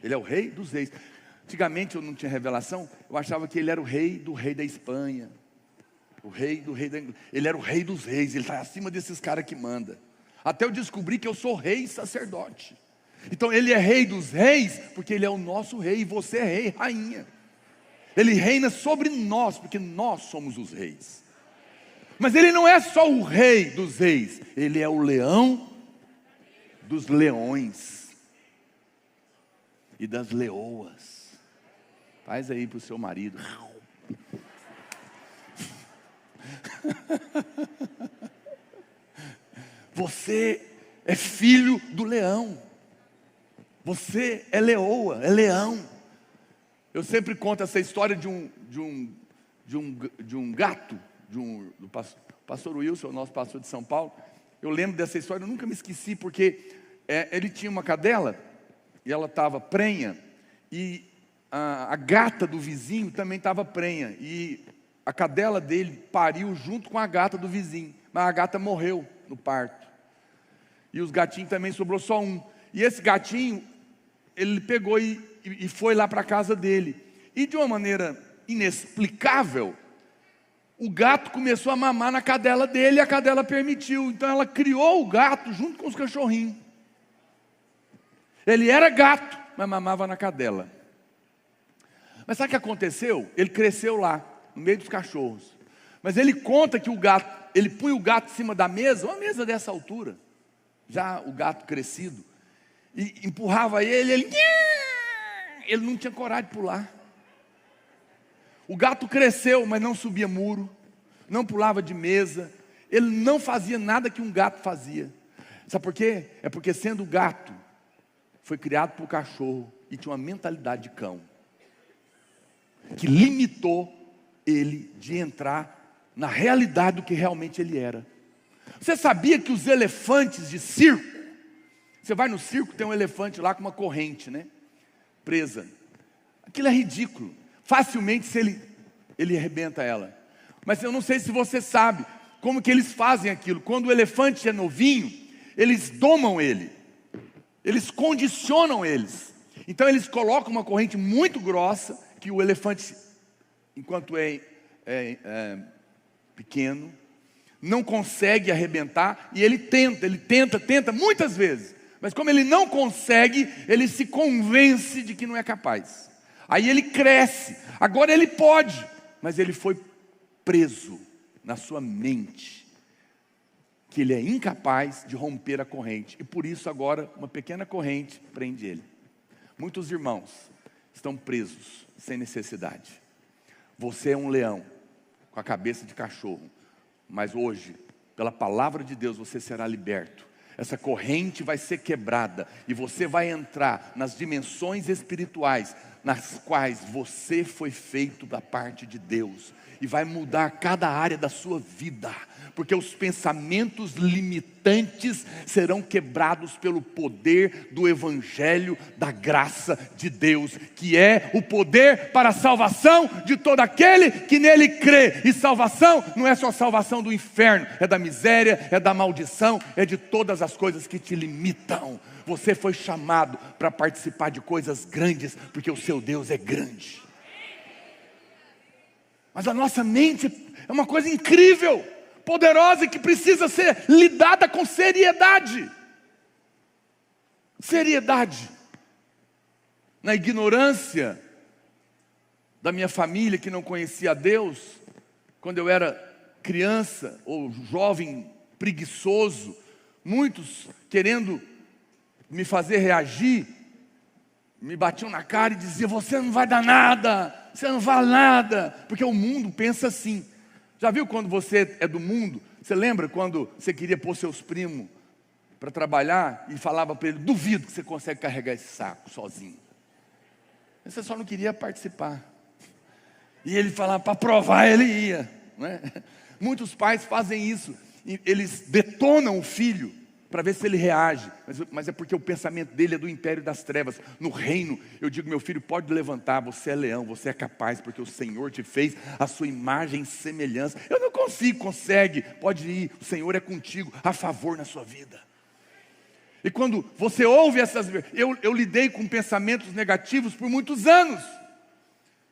Ele é o rei dos reis. Antigamente eu não tinha revelação, eu achava que ele era o rei da Espanha. O rei do rei da Inglaterra. Ele era o rei dos reis, ele está acima desses caras que manda. Até eu descobri que eu sou rei e sacerdote. Então ele é rei dos reis, porque ele é o nosso rei, e você é rei, rainha. Ele reina sobre nós, porque nós somos os reis. Mas ele não é só o rei dos reis, ele é o leão dos leões e das leoas. Faz aí para o seu marido. Você é filho do leão. Você é leoa, é leão. Eu sempre conto essa história de um gato, do pastor Wilson, nosso pastor de São Paulo. Eu lembro dessa história, eu nunca me esqueci, porque ele tinha uma cadela, e ela estava prenha, e a gata do vizinho também estava prenha, e a cadela dele pariu junto com a gata do vizinho, mas a gata morreu no parto, e os gatinhos também sobrou só um, e esse gatinho, ele pegou e foi lá para a casa dele, e de uma maneira inexplicável, o gato começou a mamar na cadela dele, e a cadela permitiu, então ela criou o gato junto com os cachorrinhos. Ele era gato, mas mamava na cadela. Mas sabe o que aconteceu? Ele cresceu lá, no meio dos cachorros. Mas ele conta que ele punha o gato em cima da mesa, uma mesa dessa altura, já o gato crescido, e empurrava ele não tinha coragem de pular. O gato cresceu, mas não subia muro, não pulava de mesa, ele não fazia nada que um gato fazia. Sabe por quê? É porque sendo gato, foi criado por cachorro e tinha uma mentalidade de cão, que limitou ele de entrar na realidade do que realmente ele era. Você sabia que os elefantes de circo, você vai no circo, tem um elefante lá com uma corrente, né? Presa. Aquilo é ridículo. Facilmente ele arrebenta ela. Mas eu não sei se você sabe como que eles fazem aquilo. Quando o elefante é novinho, eles domam ele. Eles condicionam eles. Então eles colocam uma corrente muito grossa, que o elefante, enquanto é pequeno, não consegue arrebentar, e ele tenta muitas vezes. Mas como ele não consegue, ele se convence de que não é capaz. Aí ele cresce, agora ele pode, mas ele foi preso na sua mente, que ele é incapaz de romper a corrente, e por isso agora uma pequena corrente prende ele. Muitos irmãos estão presos, sem necessidade. Você é um leão, com a cabeça de cachorro, mas hoje, pela palavra de Deus, você será liberto. Essa corrente vai ser quebrada, e você vai entrar nas dimensões espirituais, nas quais você foi feito da parte de Deus, e vai mudar cada área da sua vida, porque os pensamentos limitantes serão quebrados pelo poder do Evangelho da graça de Deus, que é o poder para a salvação de todo aquele que nele crê. E salvação não é só salvação do inferno, é da miséria, é da maldição, é de todas as coisas que te limitam. Você foi chamado para participar de coisas grandes, porque o seu Deus é grande. Mas a nossa mente é uma coisa incrível, poderosa, e que precisa ser lidada com seriedade. Seriedade. Na ignorância da minha família, que não conhecia a Deus, quando eu era criança ou jovem preguiçoso, muitos querendo me fazer reagir, me batiam na cara e diziam: você não vai dar nada, você não vale nada, porque o mundo pensa assim. Já viu quando você é do mundo? Você lembra quando você queria pôr seus primos para trabalhar e falava para ele: duvido que você consegue carregar esse saco sozinho. Você só não queria participar. E ele falava, para provar ele ia, não é? Muitos pais fazem isso, eles detonam o filho para ver se ele reage, mas é porque o pensamento dele é do império das trevas. No reino, eu digo: meu filho, pode levantar, você é leão, você é capaz, porque o Senhor te fez a sua imagem e semelhança. Eu não consigo, consegue, pode ir, o Senhor é contigo, a favor na sua vida. E quando você ouve essas... Eu lidei com pensamentos negativos por muitos anos,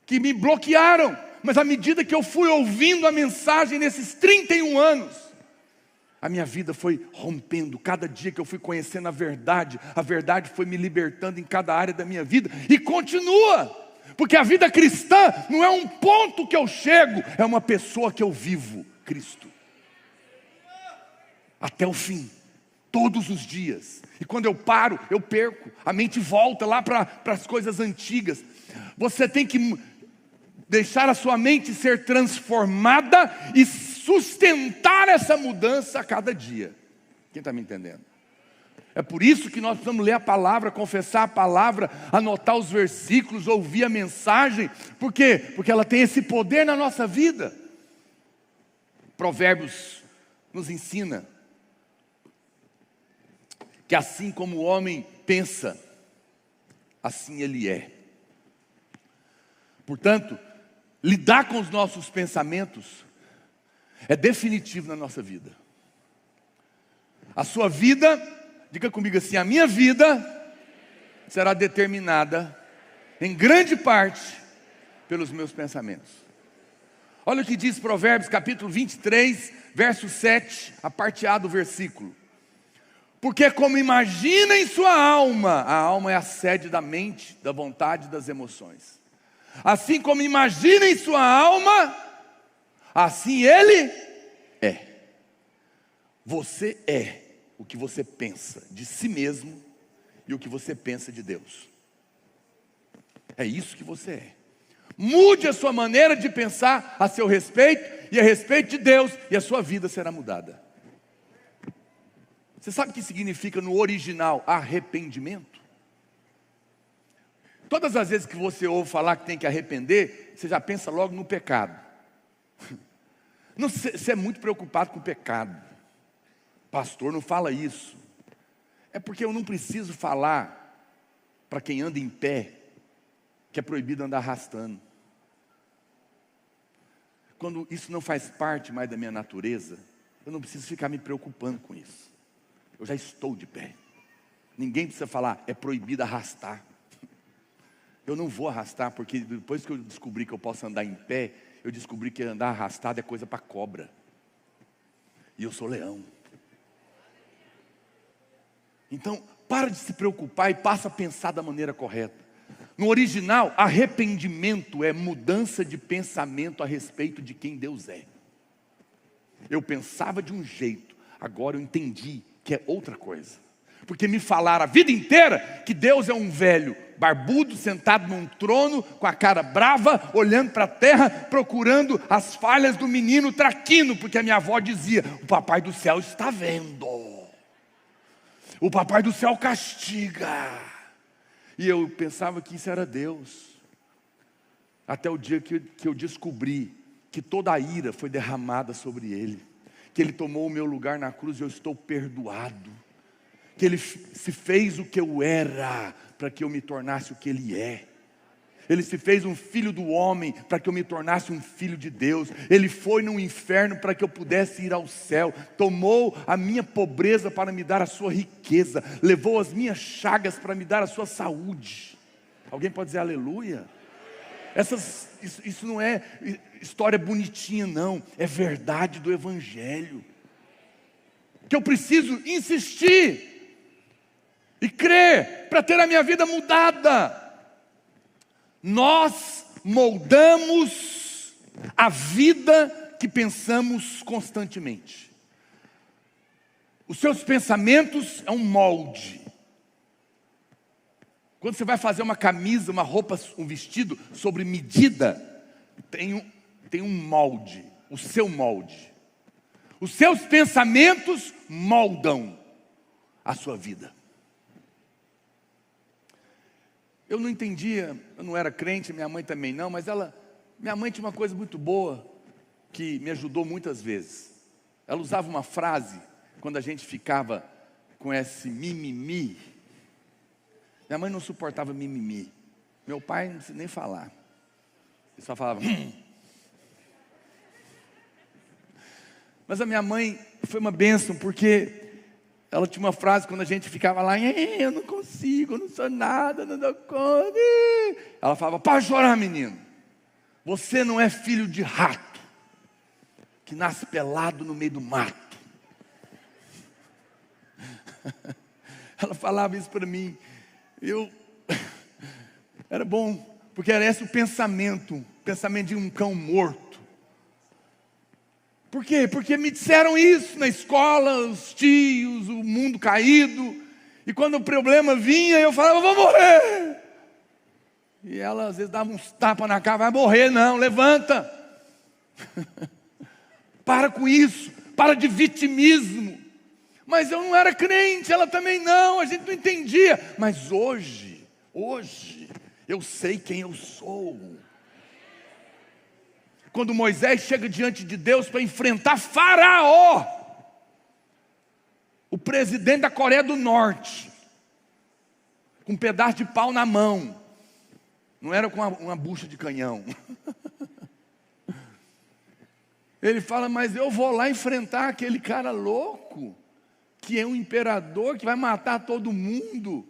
que me bloquearam, mas à medida que eu fui ouvindo a mensagem nesses 31 anos, a minha vida foi rompendo. Cada dia que eu fui conhecendo a verdade foi me libertando em cada área da minha vida, e continua, porque a vida cristã não é um ponto que eu chego, é uma pessoa que eu vivo, Cristo, até o fim, todos os dias. E quando eu paro, eu perco, a mente volta lá para as coisas antigas. Você tem que deixar a sua mente ser transformada e sustentar essa mudança a cada dia. Quem está me entendendo? É por isso que nós precisamos ler a palavra, confessar a palavra, anotar os versículos, ouvir a mensagem. Por quê? Porque ela tem esse poder na nossa vida. Provérbios nos ensina que assim como o homem pensa, assim ele é. Portanto, lidar com os nossos pensamentos é definitivo na nossa vida. A sua vida, diga comigo assim: a minha vida será determinada em grande parte pelos meus pensamentos. Olha o que diz Provérbios capítulo 23, verso 7, a parte A do versículo. Porque como imagina em sua alma, a alma é a sede da mente, da vontade e das emoções. Assim como imagina em sua alma, assim ele é. Você é o que você pensa de si mesmo e o que você pensa de Deus. É isso que você é. Mude a sua maneira de pensar a seu respeito e a respeito de Deus, e a sua vida será mudada. Você sabe o que significa no original arrependimento? Todas as vezes que você ouve falar que tem que arrepender, você já pensa logo no pecado. Não, você é muito preocupado com o pecado. Pastor, não fala isso. É porque eu não preciso falar para quem anda em pé que é proibido andar arrastando. Quando isso não faz parte mais da minha natureza, eu não preciso ficar me preocupando com isso. Eu já estou de pé. Ninguém precisa falar, é proibido arrastar. Eu não vou arrastar, porque depois que eu descobri que eu posso andar em pé, eu descobri que andar arrastado é coisa para cobra. E eu sou leão. Então, para de se preocupar e passa a pensar da maneira correta. No original, arrependimento é mudança de pensamento a respeito de quem Deus é. Eu pensava de um jeito, agora eu entendi que é outra coisa. Porque me falaram a vida inteira que Deus é um velho barbudo, sentado num trono, com a cara brava, olhando para a terra, procurando as falhas do menino traquino, porque a minha avó dizia, o papai do céu está vendo. O papai do céu castiga. E eu pensava que isso era Deus. Até o dia que eu descobri que toda a ira foi derramada sobre Ele, que Ele tomou o meu lugar na cruz e eu estou perdoado, que Ele se fez o que eu era para que eu me tornasse o que Ele é. Ele se fez um filho do homem para que eu me tornasse um filho de Deus. Ele foi no inferno para que eu pudesse ir ao céu. Tomou a minha pobreza para me dar a sua riqueza. Levou as minhas chagas para me dar a sua saúde. Alguém pode dizer aleluia? Isso não é história bonitinha, não. É verdade do Evangelho. Que eu preciso insistir e crer para ter a minha vida mudada. Nós moldamos a vida que pensamos constantemente. Os seus pensamentos é um molde. Quando você vai fazer uma camisa, uma roupa, um vestido sobre medida, tem um molde, o seu molde. Os seus pensamentos moldam a sua vida. Eu não entendia, eu não era crente, minha mãe também não, mas minha mãe tinha uma coisa muito boa, que me ajudou muitas vezes. Ela usava uma frase, quando a gente ficava com esse mimimi. Minha mãe não suportava mimimi. Meu pai não precisa nem falar. Ele só falava. Mas a minha mãe foi uma bênção, porque ela tinha uma frase quando a gente ficava lá, eu não consigo, eu não sou nada, não dou conta. Ela falava, para chorar, menino. Você não é filho de rato, que nasce pelado no meio do mato. Ela falava isso para mim. Era bom, porque era esse o pensamento de um cão morto. Por quê? Porque me disseram isso na escola, os tios, o mundo caído. E quando o problema vinha, eu falava, eu vou morrer. E ela às vezes dava uns tapas na cara, vai morrer não, levanta. Para com isso, para de vitimismo. Mas eu não era crente, ela também não, a gente não entendia. Mas hoje, eu sei quem eu sou. Quando Moisés chega diante de Deus para enfrentar Faraó, o presidente da Coreia do Norte, com um pedaço de pau na mão, não era com uma bucha de canhão. Ele fala, mas eu vou lá enfrentar aquele cara louco, que é um imperador que vai matar todo mundo,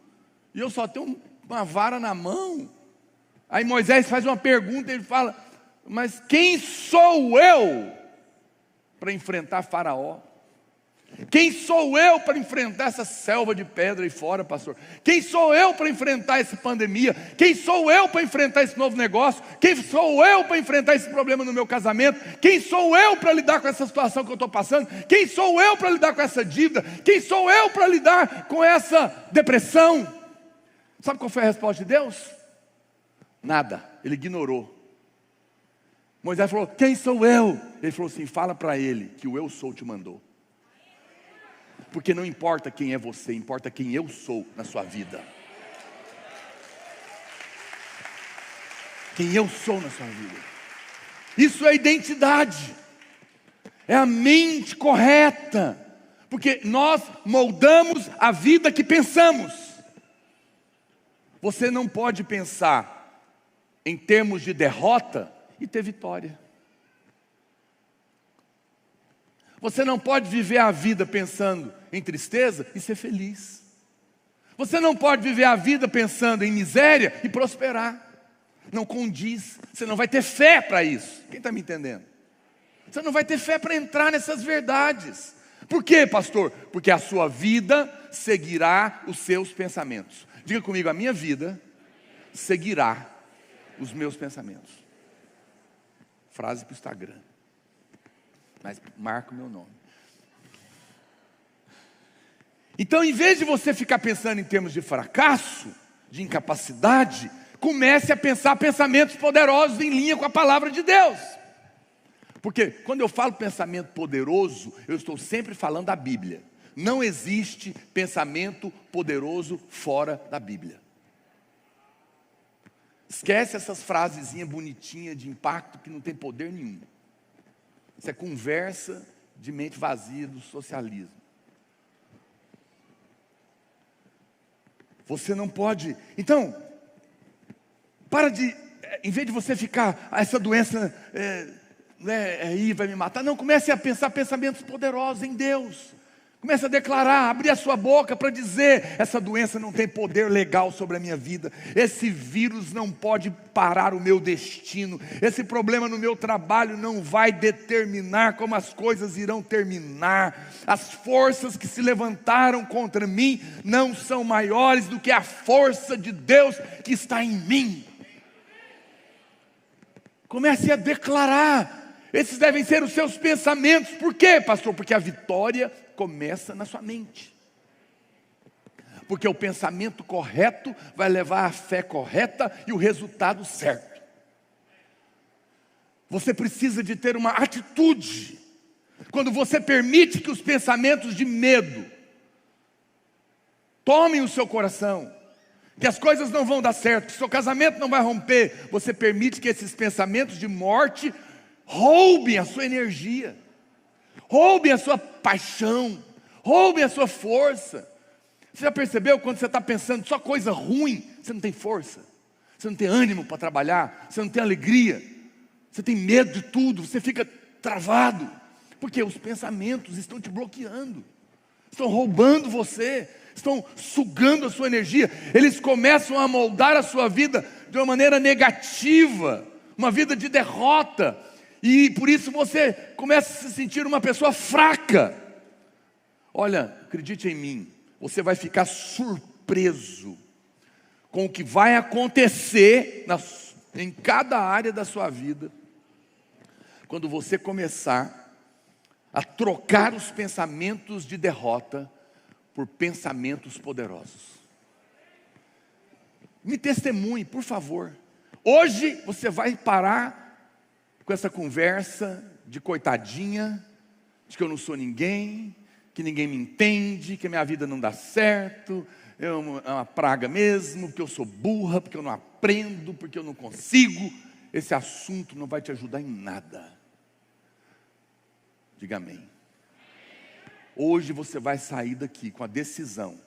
e eu só tenho uma vara na mão. Aí Moisés faz uma pergunta, ele fala, mas quem sou eu para enfrentar Faraó? Quem sou eu para enfrentar essa selva de pedra aí fora, pastor? Quem sou eu para enfrentar essa pandemia? Quem sou eu para enfrentar esse novo negócio? Quem sou eu para enfrentar esse problema no meu casamento? Quem sou eu para lidar com essa situação que eu estou passando? Quem sou eu para lidar com essa dívida? Quem sou eu para lidar com essa depressão? Sabe qual foi a resposta de Deus? Nada, ele ignorou. Moisés falou, quem sou eu? Ele falou assim, fala para ele que o eu sou te mandou. Porque não importa quem é você, importa quem eu sou na sua vida. Quem eu sou na sua vida. Isso é identidade. É a mente correta. Porque nós moldamos a vida que pensamos. Você não pode pensar em termos de derrota e ter vitória. Você não pode viver a vida pensando em tristeza e ser feliz. Você não pode viver a vida pensando em miséria e prosperar. Não condiz. Você não vai ter fé para isso. Quem está me entendendo? Você não vai ter fé para entrar nessas verdades. Por quê, pastor? Porque a sua vida seguirá os seus pensamentos. Diga comigo, a minha vida seguirá os meus pensamentos. Frase para o Instagram. Mas marca o meu nome. Então, em vez de você ficar pensando em termos de fracasso, de incapacidade, comece a pensar pensamentos poderosos em linha com a palavra de Deus. Porque quando eu falo pensamento poderoso, eu estou sempre falando da Bíblia. Não existe pensamento poderoso fora da Bíblia. Esquece essas frasezinhas bonitinhas de impacto que não tem poder nenhum. Isso é conversa de mente vazia do socialismo. Você não pode. Então, para de, em vez de você ficar, essa doença aí vai me matar. Não, comece a pensar pensamentos poderosos em Deus. Comece a declarar, abrir a sua boca para dizer: essa doença não tem poder legal sobre a minha vida. Esse vírus não pode parar o meu destino. Esse problema no meu trabalho não vai determinar como as coisas irão terminar. As forças que se levantaram contra mim não são maiores do que a força de Deus que está em mim. Comece a declarar. Esses devem ser os seus pensamentos. Por quê, pastor? Porque a vitória começa na sua mente. Porque o pensamento correto vai levar à fé correta e o resultado certo. Você precisa de ter uma atitude. Quando você permite que os pensamentos de medo tomem o seu coração, que as coisas não vão dar certo, que seu casamento não vai romper, você permite que esses pensamentos de morte roubem a sua energia, roubem a sua paixão, roubem a sua força. Você já percebeu, quando você está pensando só coisa ruim, você não tem força, você não tem ânimo para trabalhar, você não tem alegria, você tem medo de tudo, você fica travado, porque os pensamentos estão te bloqueando, estão roubando você, estão sugando a sua energia. Eles começam a moldar a sua vida de uma maneira negativa, uma vida de derrota. E por isso você começa a se sentir uma pessoa fraca. Olha, acredite em mim, você vai ficar surpreso com o que vai acontecer em cada área da sua vida, quando você começar a trocar os pensamentos de derrota por pensamentos poderosos. Me testemunhe, por favor. Hoje você vai parar com essa conversa de coitadinha, de que eu não sou ninguém, que ninguém me entende, que a minha vida não dá certo, é uma praga mesmo, porque eu sou burra, porque eu não aprendo, porque eu não consigo. Esse assunto não vai te ajudar em nada. Diga amém. Hoje você vai sair daqui com a decisão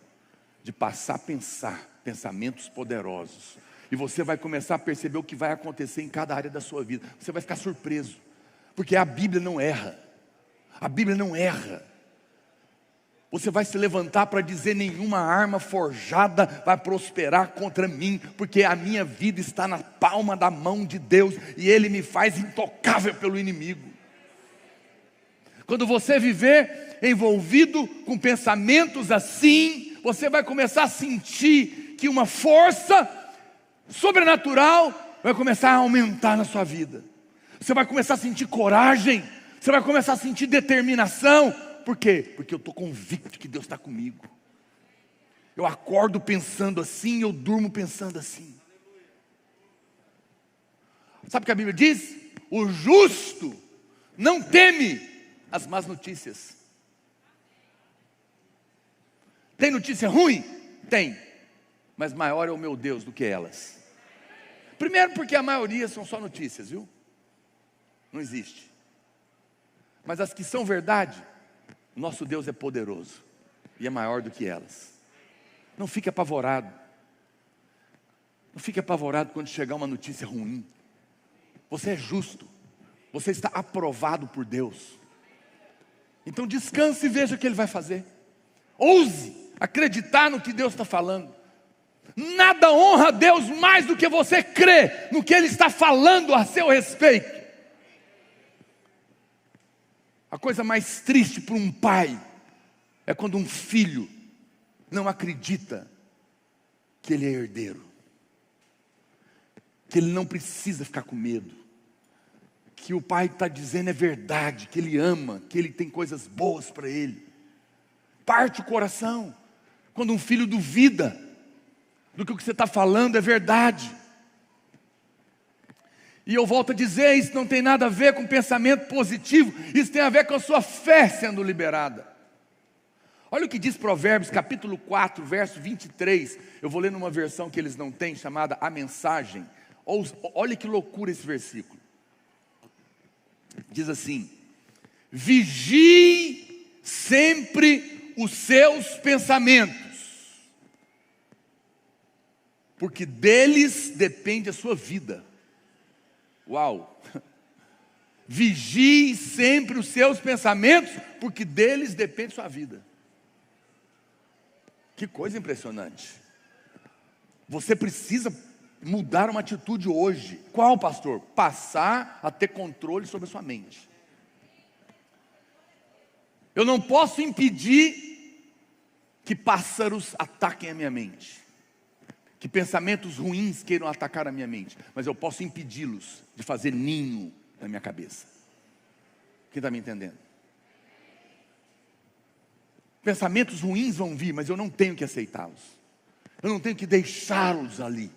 de passar a pensar pensamentos poderosos. E você vai começar a perceber o que vai acontecer em cada área da sua vida. Você vai ficar surpreso, porque a Bíblia não erra. A Bíblia não erra. Você vai se levantar para dizer: nenhuma arma forjada vai prosperar contra mim, porque a minha vida está na palma da mão de Deus, e Ele me faz intocável pelo inimigo. Quando você viver envolvido com pensamentos assim, você vai começar a sentir que uma força sobrenatural vai começar a aumentar na sua vida. Você vai começar a sentir coragem, você vai começar a sentir determinação. Por quê? Porque eu estou convicto que Deus está comigo. Eu acordo pensando assim, eu durmo pensando assim. Sabe o que a Bíblia diz? O justo não teme as más notícias. Tem notícia ruim? Tem. Mas maior é o meu Deus do que elas. Primeiro porque a maioria são só notícias, viu? Não existe. Mas as que são verdade, nosso Deus é poderoso e é maior do que elas. Não fique apavorado. Não fique apavorado quando chegar uma notícia ruim. Você é justo. Você está aprovado por Deus. Então descanse e veja o que Ele vai fazer. Ouse acreditar no que Deus está falando. Nada honra a Deus mais do que você crer no que Ele está falando a seu respeito. A coisa mais triste para um pai é quando um filho não acredita que ele é herdeiro, que ele não precisa ficar com medo, que o pai está dizendo é verdade, que ele ama, que ele tem coisas boas para ele. Parte o coração quando um filho duvida do que o que você está falando é verdade. E eu volto a dizer, isso não tem nada a ver com pensamento positivo, isso tem a ver com a sua fé sendo liberada. Olha o que diz Provérbios capítulo 4, verso 23. Eu vou ler numa versão que eles não têm, chamada A Mensagem. Olha que loucura esse versículo. Diz assim: vigie sempre os seus pensamentos, porque deles depende a sua vida. Uau! Vigie sempre os seus pensamentos, porque deles depende a sua vida. Que coisa impressionante. Você precisa mudar uma atitude hoje. Qual, pastor? Passar a ter controle sobre a sua mente. Eu não posso impedir que pássaros ataquem a minha mente, que pensamentos ruins queiram atacar a minha mente, mas eu posso impedi-los de fazer ninho na minha cabeça. Quem está me entendendo? Pensamentos ruins vão vir, mas eu não tenho que aceitá-los. Eu não tenho que deixá-los ali.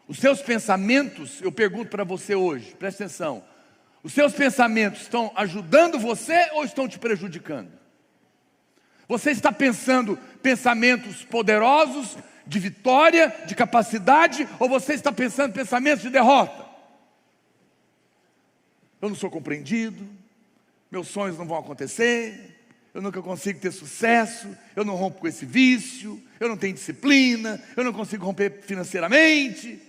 Os seus pensamentos, eu pergunto para você hoje, presta atenção. Os seus pensamentos estão ajudando você ou estão te prejudicando? Você está pensando pensamentos poderosos, de vitória, de capacidade, ou você está pensando pensamentos de derrota? Eu não sou compreendido, meus sonhos não vão acontecer, eu nunca consigo ter sucesso, eu não rompo com esse vício, eu não tenho disciplina, eu não consigo romper financeiramente.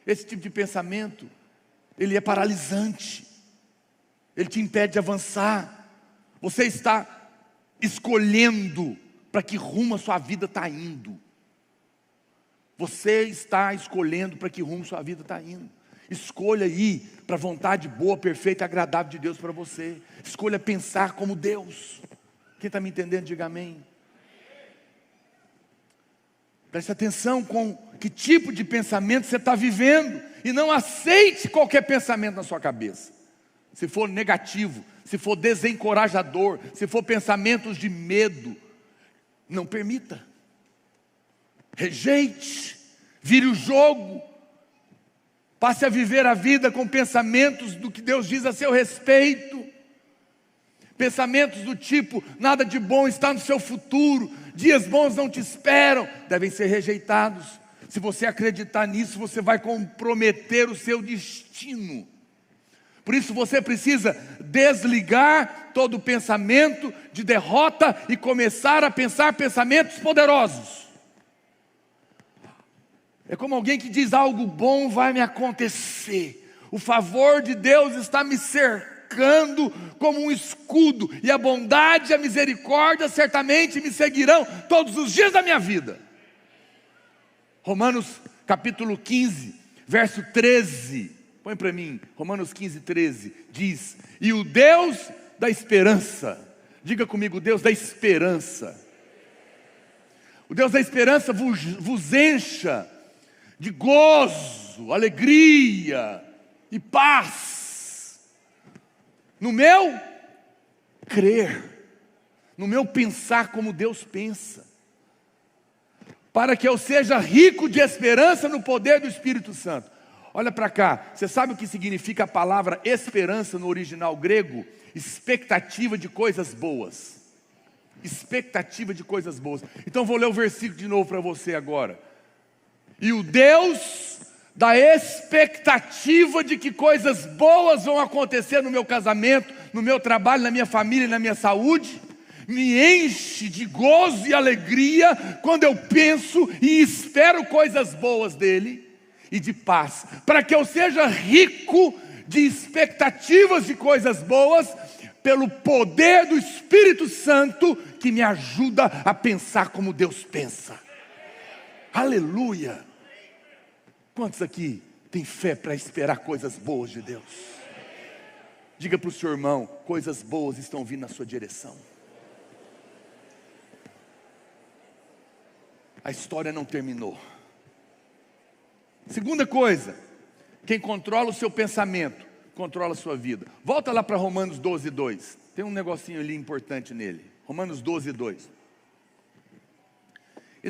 Esse tipo de pensamento, ele é paralisante, ele te impede de avançar. Você está escolhendo para que rumo a sua vida está indo. Você está escolhendo para que rumo a sua vida está indo. Escolha ir para a vontade boa, perfeita e agradável de Deus para você. Escolha pensar como Deus. Quem está me entendendo, diga amém. Preste atenção com que tipo de pensamento você está vivendo. E não aceite qualquer pensamento na sua cabeça. Se for negativo, se for desencorajador, se for pensamentos de medo, não permita. Rejeite, vire o jogo. Passe a viver a vida com pensamentos do que Deus diz a seu respeito. Pensamentos do tipo, nada de bom está no seu futuro, dias bons não te esperam, devem ser rejeitados. Se você acreditar nisso, você vai comprometer o seu destino. Por isso você precisa desligar todo o pensamento de derrota e começar a pensar pensamentos poderosos. É como alguém que diz, algo bom vai me acontecer. O favor de Deus está me cercando como um escudo, e a bondade e a misericórdia certamente me seguirão todos os dias da minha vida. Romanos capítulo 15, verso 13, põe para mim, Romanos 15, 13, diz: e o Deus da esperança, diga comigo, o Deus da esperança, o Deus da esperança vos encha de gozo, alegria e paz no meu crer, no meu pensar como Deus pensa, para que eu seja rico de esperança no poder do Espírito Santo. Olha para cá, você sabe o que significa a palavra esperança no original grego? Expectativa de coisas boas. Expectativa de coisas boas. Então vou ler o versículo de novo para você agora. E o Deus da expectativa de que coisas boas vão acontecer no meu casamento, no meu trabalho, na minha família e na minha saúde, me enche de gozo e alegria quando eu penso e espero coisas boas dele, e de paz, para que eu seja rico de expectativas de coisas boas, pelo poder do Espírito Santo, que me ajuda a pensar como Deus pensa. Aleluia! Quantos aqui têm fé para esperar coisas boas de Deus? Diga para o seu irmão, coisas boas estão vindo na sua direção. A história não terminou. Segunda coisa, quem controla o seu pensamento, controla a sua vida. Volta lá para Romanos 12, 2. Tem um negocinho ali importante nele. Romanos 12, 2. E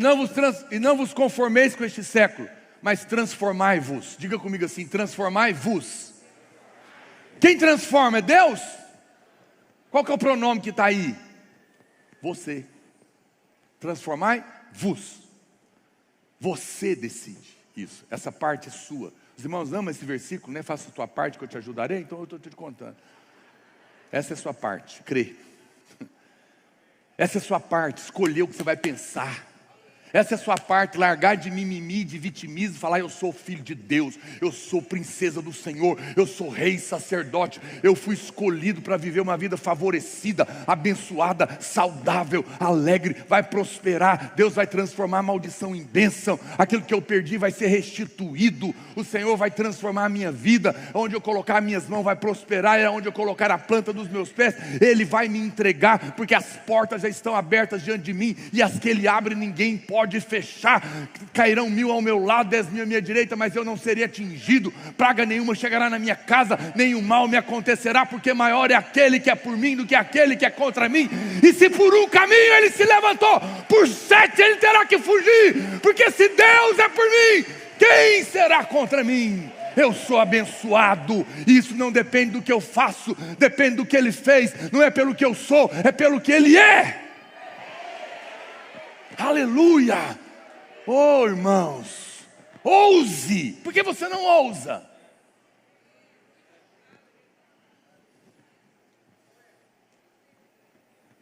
não vos conformeis com este século, mas transformai-vos. Diga comigo assim, transformai-vos. Quem transforma é Deus? Qual que é o pronome que está aí? Você. Transformai-vos. Você decide isso. Essa parte é sua. Os irmãos amam esse versículo, né? Faça a tua parte que eu te ajudarei. Então eu estou te contando. Essa é a sua parte, crê. Essa é a sua parte, escolher o que você vai pensar. Essa é a sua parte, largar de mimimi, de vitimismo, falar: eu sou filho de Deus, eu sou princesa do Senhor, eu sou rei, sacerdote, eu fui escolhido para viver uma vida favorecida, abençoada, saudável, alegre, vai prosperar, Deus vai transformar a maldição em bênção, aquilo que eu perdi vai ser restituído, o Senhor vai transformar a minha vida, onde eu colocar as minhas mãos vai prosperar, é onde eu colocar a planta dos meus pés, Ele vai me entregar, porque as portas já estão abertas diante de mim, e as que Ele abre ninguém pode fechar. Cairão 1000 ao meu lado, 10.000 à minha direita, mas eu não serei atingido. Praga nenhuma chegará na minha casa, nenhum mal me acontecerá, porque maior é aquele que é por mim do que aquele que é contra mim. E se por um caminho ele se levantou, por 7 ele terá que fugir, porque se Deus é por mim, quem será contra mim? Eu sou abençoado. Isso não depende do que eu faço, depende do que Ele fez. Não é pelo que eu sou, é pelo que Ele é. Aleluia! Oh, irmãos, ouse! Por que você não ousa?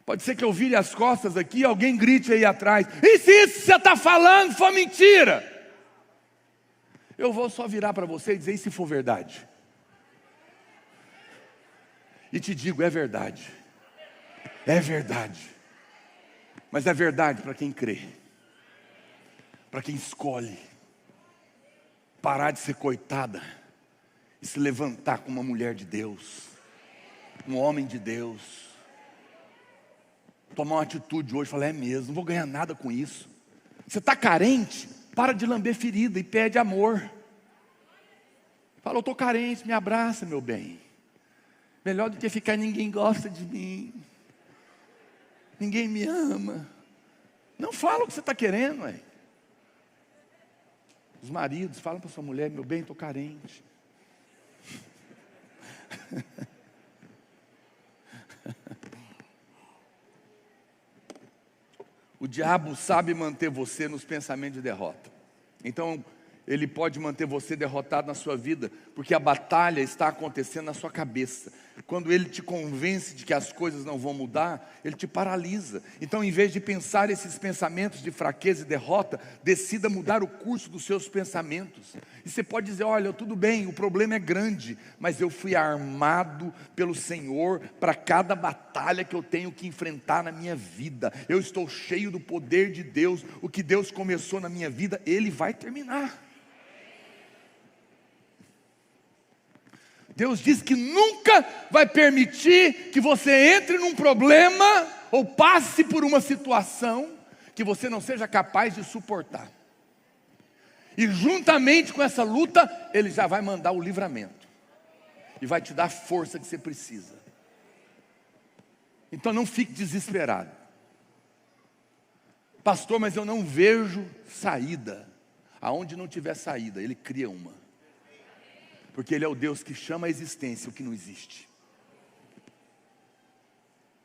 Pode ser que eu vire as costas aqui e alguém grite aí atrás: e se isso que você está falando for mentira? Eu vou só virar para você e dizer: e se for verdade? E te digo: é verdade. É verdade. Mas é verdade para quem crê, para quem escolhe parar de ser coitada e se levantar como uma mulher de Deus, um homem de Deus, tomar uma atitude hoje, falar: é mesmo, não vou ganhar nada com isso. Você está carente? Para de lamber ferida e pede amor. Fala: eu estou carente, me abraça, meu bem. Melhor do que ficar: ninguém gosta de mim, ninguém me ama. Não fala o que você está querendo, ué. Os maridos falam para sua mulher: meu bem, estou carente. O diabo sabe manter você nos pensamentos de derrota. Então, ele pode manter você derrotado na sua vida, porque a batalha está acontecendo na sua cabeça. Quando ele te convence de que as coisas não vão mudar, ele te paralisa. Então, em vez de pensar esses pensamentos de fraqueza e derrota, decida mudar o curso dos seus pensamentos. E você pode dizer: olha, tudo bem, o problema é grande, mas eu fui armado pelo Senhor para cada batalha que eu tenho que enfrentar na minha vida. Eu estou cheio do poder de Deus. O que Deus começou na minha vida, Ele vai terminar. Deus diz que nunca vai permitir que você entre num problema ou passe por uma situação que você não seja capaz de suportar. E juntamente com essa luta, Ele já vai mandar o livramento e vai te dar a força que você precisa. Então não fique desesperado. Pastor, mas eu não vejo saída. Aonde não tiver saída, Ele cria uma. Porque Ele é o Deus que chama a existência o que não existe.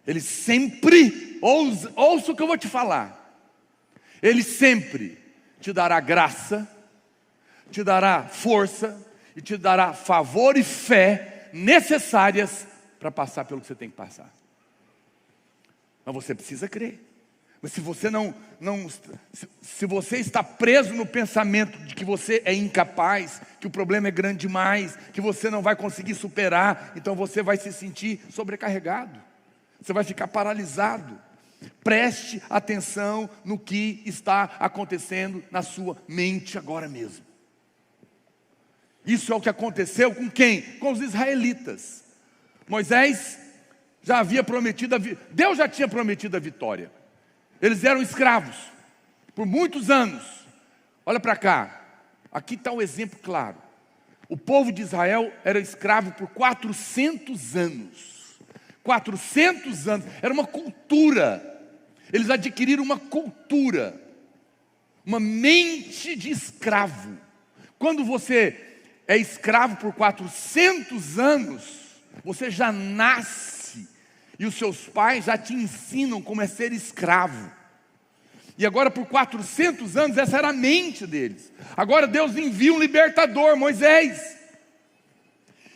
Ele sempre, ouça o que eu vou te falar. Ele sempre te dará graça, te dará força e te dará favor e fé necessárias para passar pelo que você tem que passar. Mas você precisa crer. Mas se você se você está preso no pensamento de que você é incapaz, que o problema é grande demais, que você não vai conseguir superar, então você vai se sentir sobrecarregado. Você vai ficar paralisado. Preste atenção no que está acontecendo na sua mente agora mesmo. Isso é o que aconteceu com quem? Com os israelitas. Moisés já havia prometido, Deus já tinha prometido a vitória. Eles eram escravos por muitos anos. Olha para cá, aqui está um exemplo claro. O povo de Israel era escravo por 400 anos. 400 anos, era uma cultura. Eles adquiriram uma cultura, uma mente de escravo. Quando você é escravo por 400 anos, você já nasce e os seus pais já te ensinam como é ser escravo. E agora por 400 anos essa era a mente deles. Agora Deus envia um libertador, Moisés.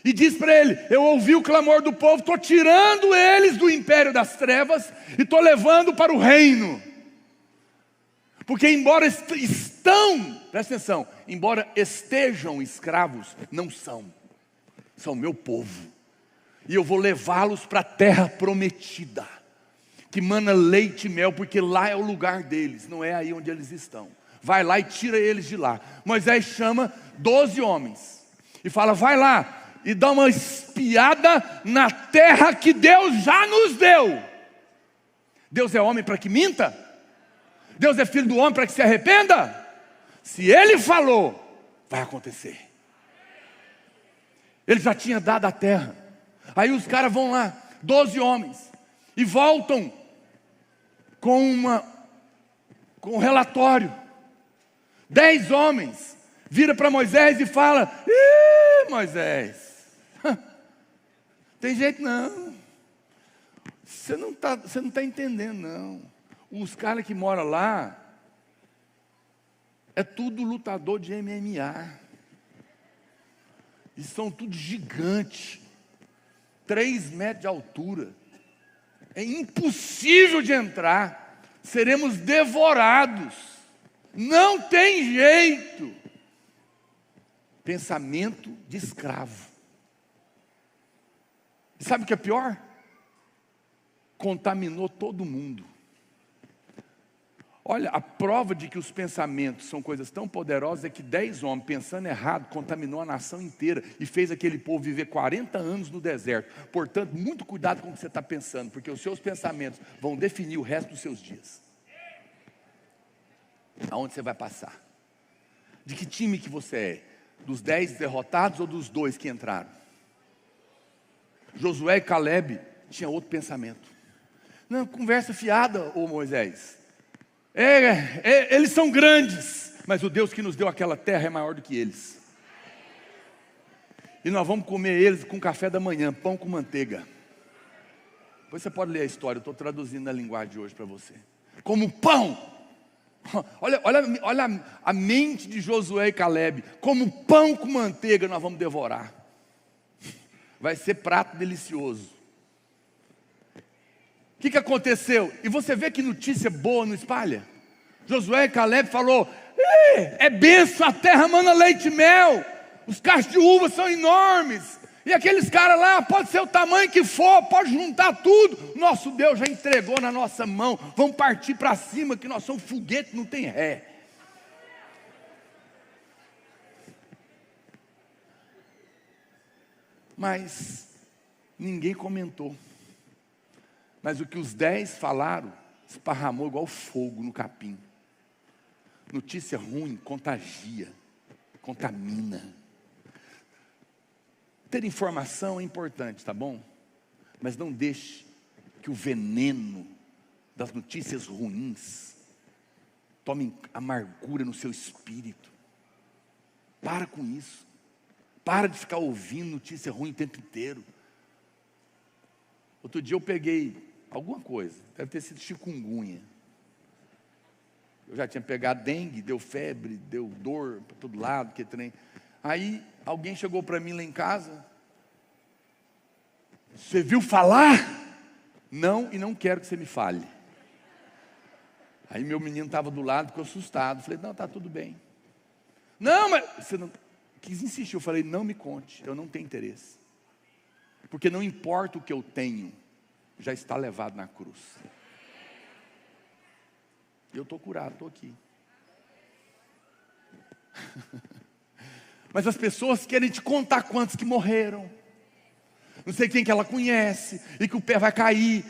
E diz para ele: eu ouvi o clamor do povo, estou tirando eles do império das trevas e estou levando para o reino. Porque embora presta atenção, embora estejam escravos, não são meu povo. E eu vou levá-los para a terra prometida, que mana leite e mel, porque lá é o lugar deles, não é aí onde eles estão. Vai lá e tira eles de lá. Moisés chama 12 homens e fala: vai lá e dá uma espiada na terra que Deus já nos deu. Deus é homem para que minta? Deus é filho do homem para que se arrependa? Se Ele falou, vai acontecer. Ele já tinha dado a terra. Aí os caras vão lá, 12 homens, e voltam com um relatório. 10 homens vira para Moisés e fala: Moisés, tem jeito não. Você não está entendendo não. Os caras que moram lá é tudo lutador de MMA. E são tudo gigante, 3 metros de altura. É impossível de entrar. Seremos devorados. Não tem jeito. Pensamento de escravo. E sabe o que é pior? Contaminou todo mundo. Olha, a prova de que os pensamentos são coisas tão poderosas é que 10 homens pensando errado contaminou a nação inteira e fez aquele povo viver 40 anos no deserto. Portanto, muito cuidado com o que você está pensando, porque os seus pensamentos vão definir o resto dos seus dias. Aonde você vai passar? De que time que você é? Dos 10 derrotados ou dos 2 que entraram? Josué e Caleb tinham outro pensamento. Não, conversa fiada, ô Moisés. Eles são grandes, mas o Deus que nos deu aquela terra é maior do que eles. E nós vamos comer eles com café da manhã, pão com manteiga. Depois você pode ler a história, eu estou traduzindo na linguagem de hoje para você. Como pão. Olha a mente de Josué e Caleb. Como pão com manteiga nós vamos devorar. Vai ser prato delicioso. O que aconteceu? E você vê que notícia boa não espalha? Josué e Caleb falou: é benção, a terra mana leite e mel. Os cachos de uva são enormes. E aqueles caras lá, pode ser o tamanho que for, pode juntar tudo. Nosso Deus já entregou na nossa mão. Vamos partir para cima, que nós somos foguete, não tem ré. Mas ninguém comentou. Mas o que os 10 falaram, esparramou igual fogo no capim. Notícia ruim contagia, contamina. Ter informação é importante, tá bom? Mas não deixe que o veneno das notícias ruins tome amargura no seu espírito. Para com isso. Para de ficar ouvindo notícia ruim o tempo inteiro. Outro dia eu peguei alguma coisa, deve ter sido chikungunya. Eu já tinha pegado dengue, deu febre, deu dor para todo lado, que trem. Aí alguém chegou para mim lá em casa: você viu falar? Não, e não quero que você me fale. Aí meu menino estava do lado, ficou assustado. Falei: não, está tudo bem. Não, mas você não quis insistir. Eu falei: não me conte, eu não tenho interesse. Porque não importa o que eu tenho, já está levado na cruz. Eu estou curado, estou aqui. Mas as pessoas querem te contar quantos que morreram. Não sei quem que ela conhece, e que o pé vai cair.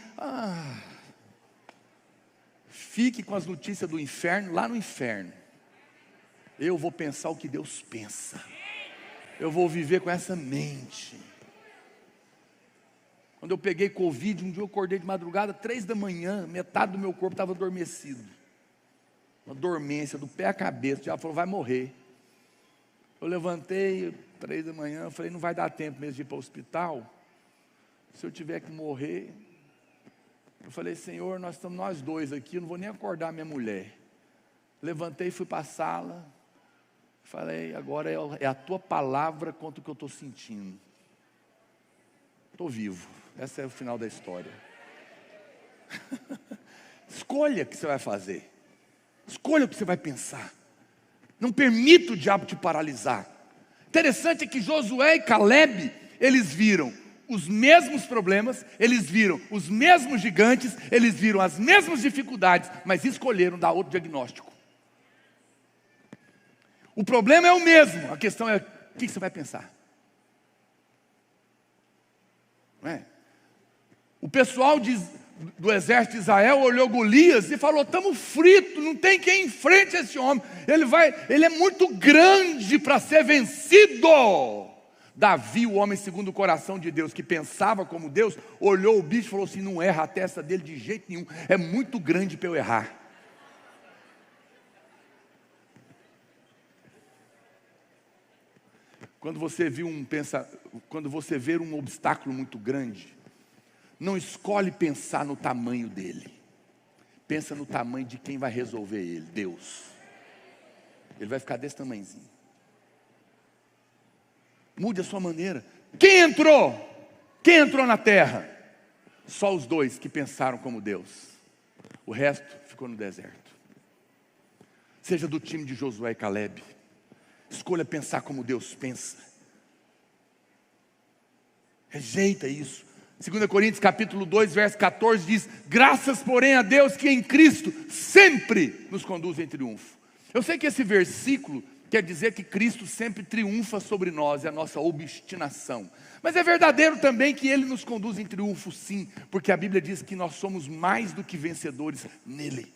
Fique com as notícias do inferno lá no inferno. Eu vou pensar o que Deus pensa. Eu vou viver com essa mente. Quando eu peguei Covid, um dia eu acordei de madrugada, 3 da manhã, metade do meu corpo estava adormecido. Uma dormência do pé à cabeça. Já falou: vai morrer. Eu levantei, 3 da manhã, eu falei: não vai dar tempo mesmo de ir para o hospital. Se eu tiver que morrer, Eu falei, Senhor, nós estamos nós dois aqui, eu não vou nem acordar minha mulher. Levantei, fui para a sala, falei, agora é a tua palavra contra o que eu estou sentindo. Estou vivo, esse é o final da história. Escolha o que você vai fazer, escolha o que você vai pensar. Não permita o diabo te paralisar. Interessante é que Josué e Caleb, eles viram os mesmos problemas, eles viram os mesmos gigantes, eles viram as mesmas dificuldades, mas escolheram dar outro diagnóstico. O problema é o mesmo, a questão é o que você vai pensar. Não é? O pessoal do exército de Israel olhou Golias e falou, estamos fritos, não tem quem enfrente esse homem, ele é muito grande para ser vencido. Davi, o homem segundo o coração de Deus, que pensava como Deus, olhou o bicho e falou assim, não erra a testa dele de jeito nenhum, é muito grande para eu errar. Quando você vê um obstáculo muito grande, não escolhe pensar no tamanho dele. Pensa no tamanho de quem vai resolver ele, Deus. Ele vai ficar desse tamanhozinho. Mude a sua maneira. Quem entrou? Quem entrou na terra? Só os dois que pensaram como Deus. O resto ficou no deserto. Seja do time de Josué e Caleb. Escolha pensar como Deus pensa. Rejeita isso. 2 Coríntios capítulo 2, verso 14 diz, graças porém a Deus que em Cristo sempre nos conduz em triunfo. Eu sei que esse versículo quer dizer que Cristo sempre triunfa sobre nós, é a nossa obstinação. Mas é verdadeiro também que Ele nos conduz em triunfo sim, porque a Bíblia diz que nós somos mais do que vencedores nele.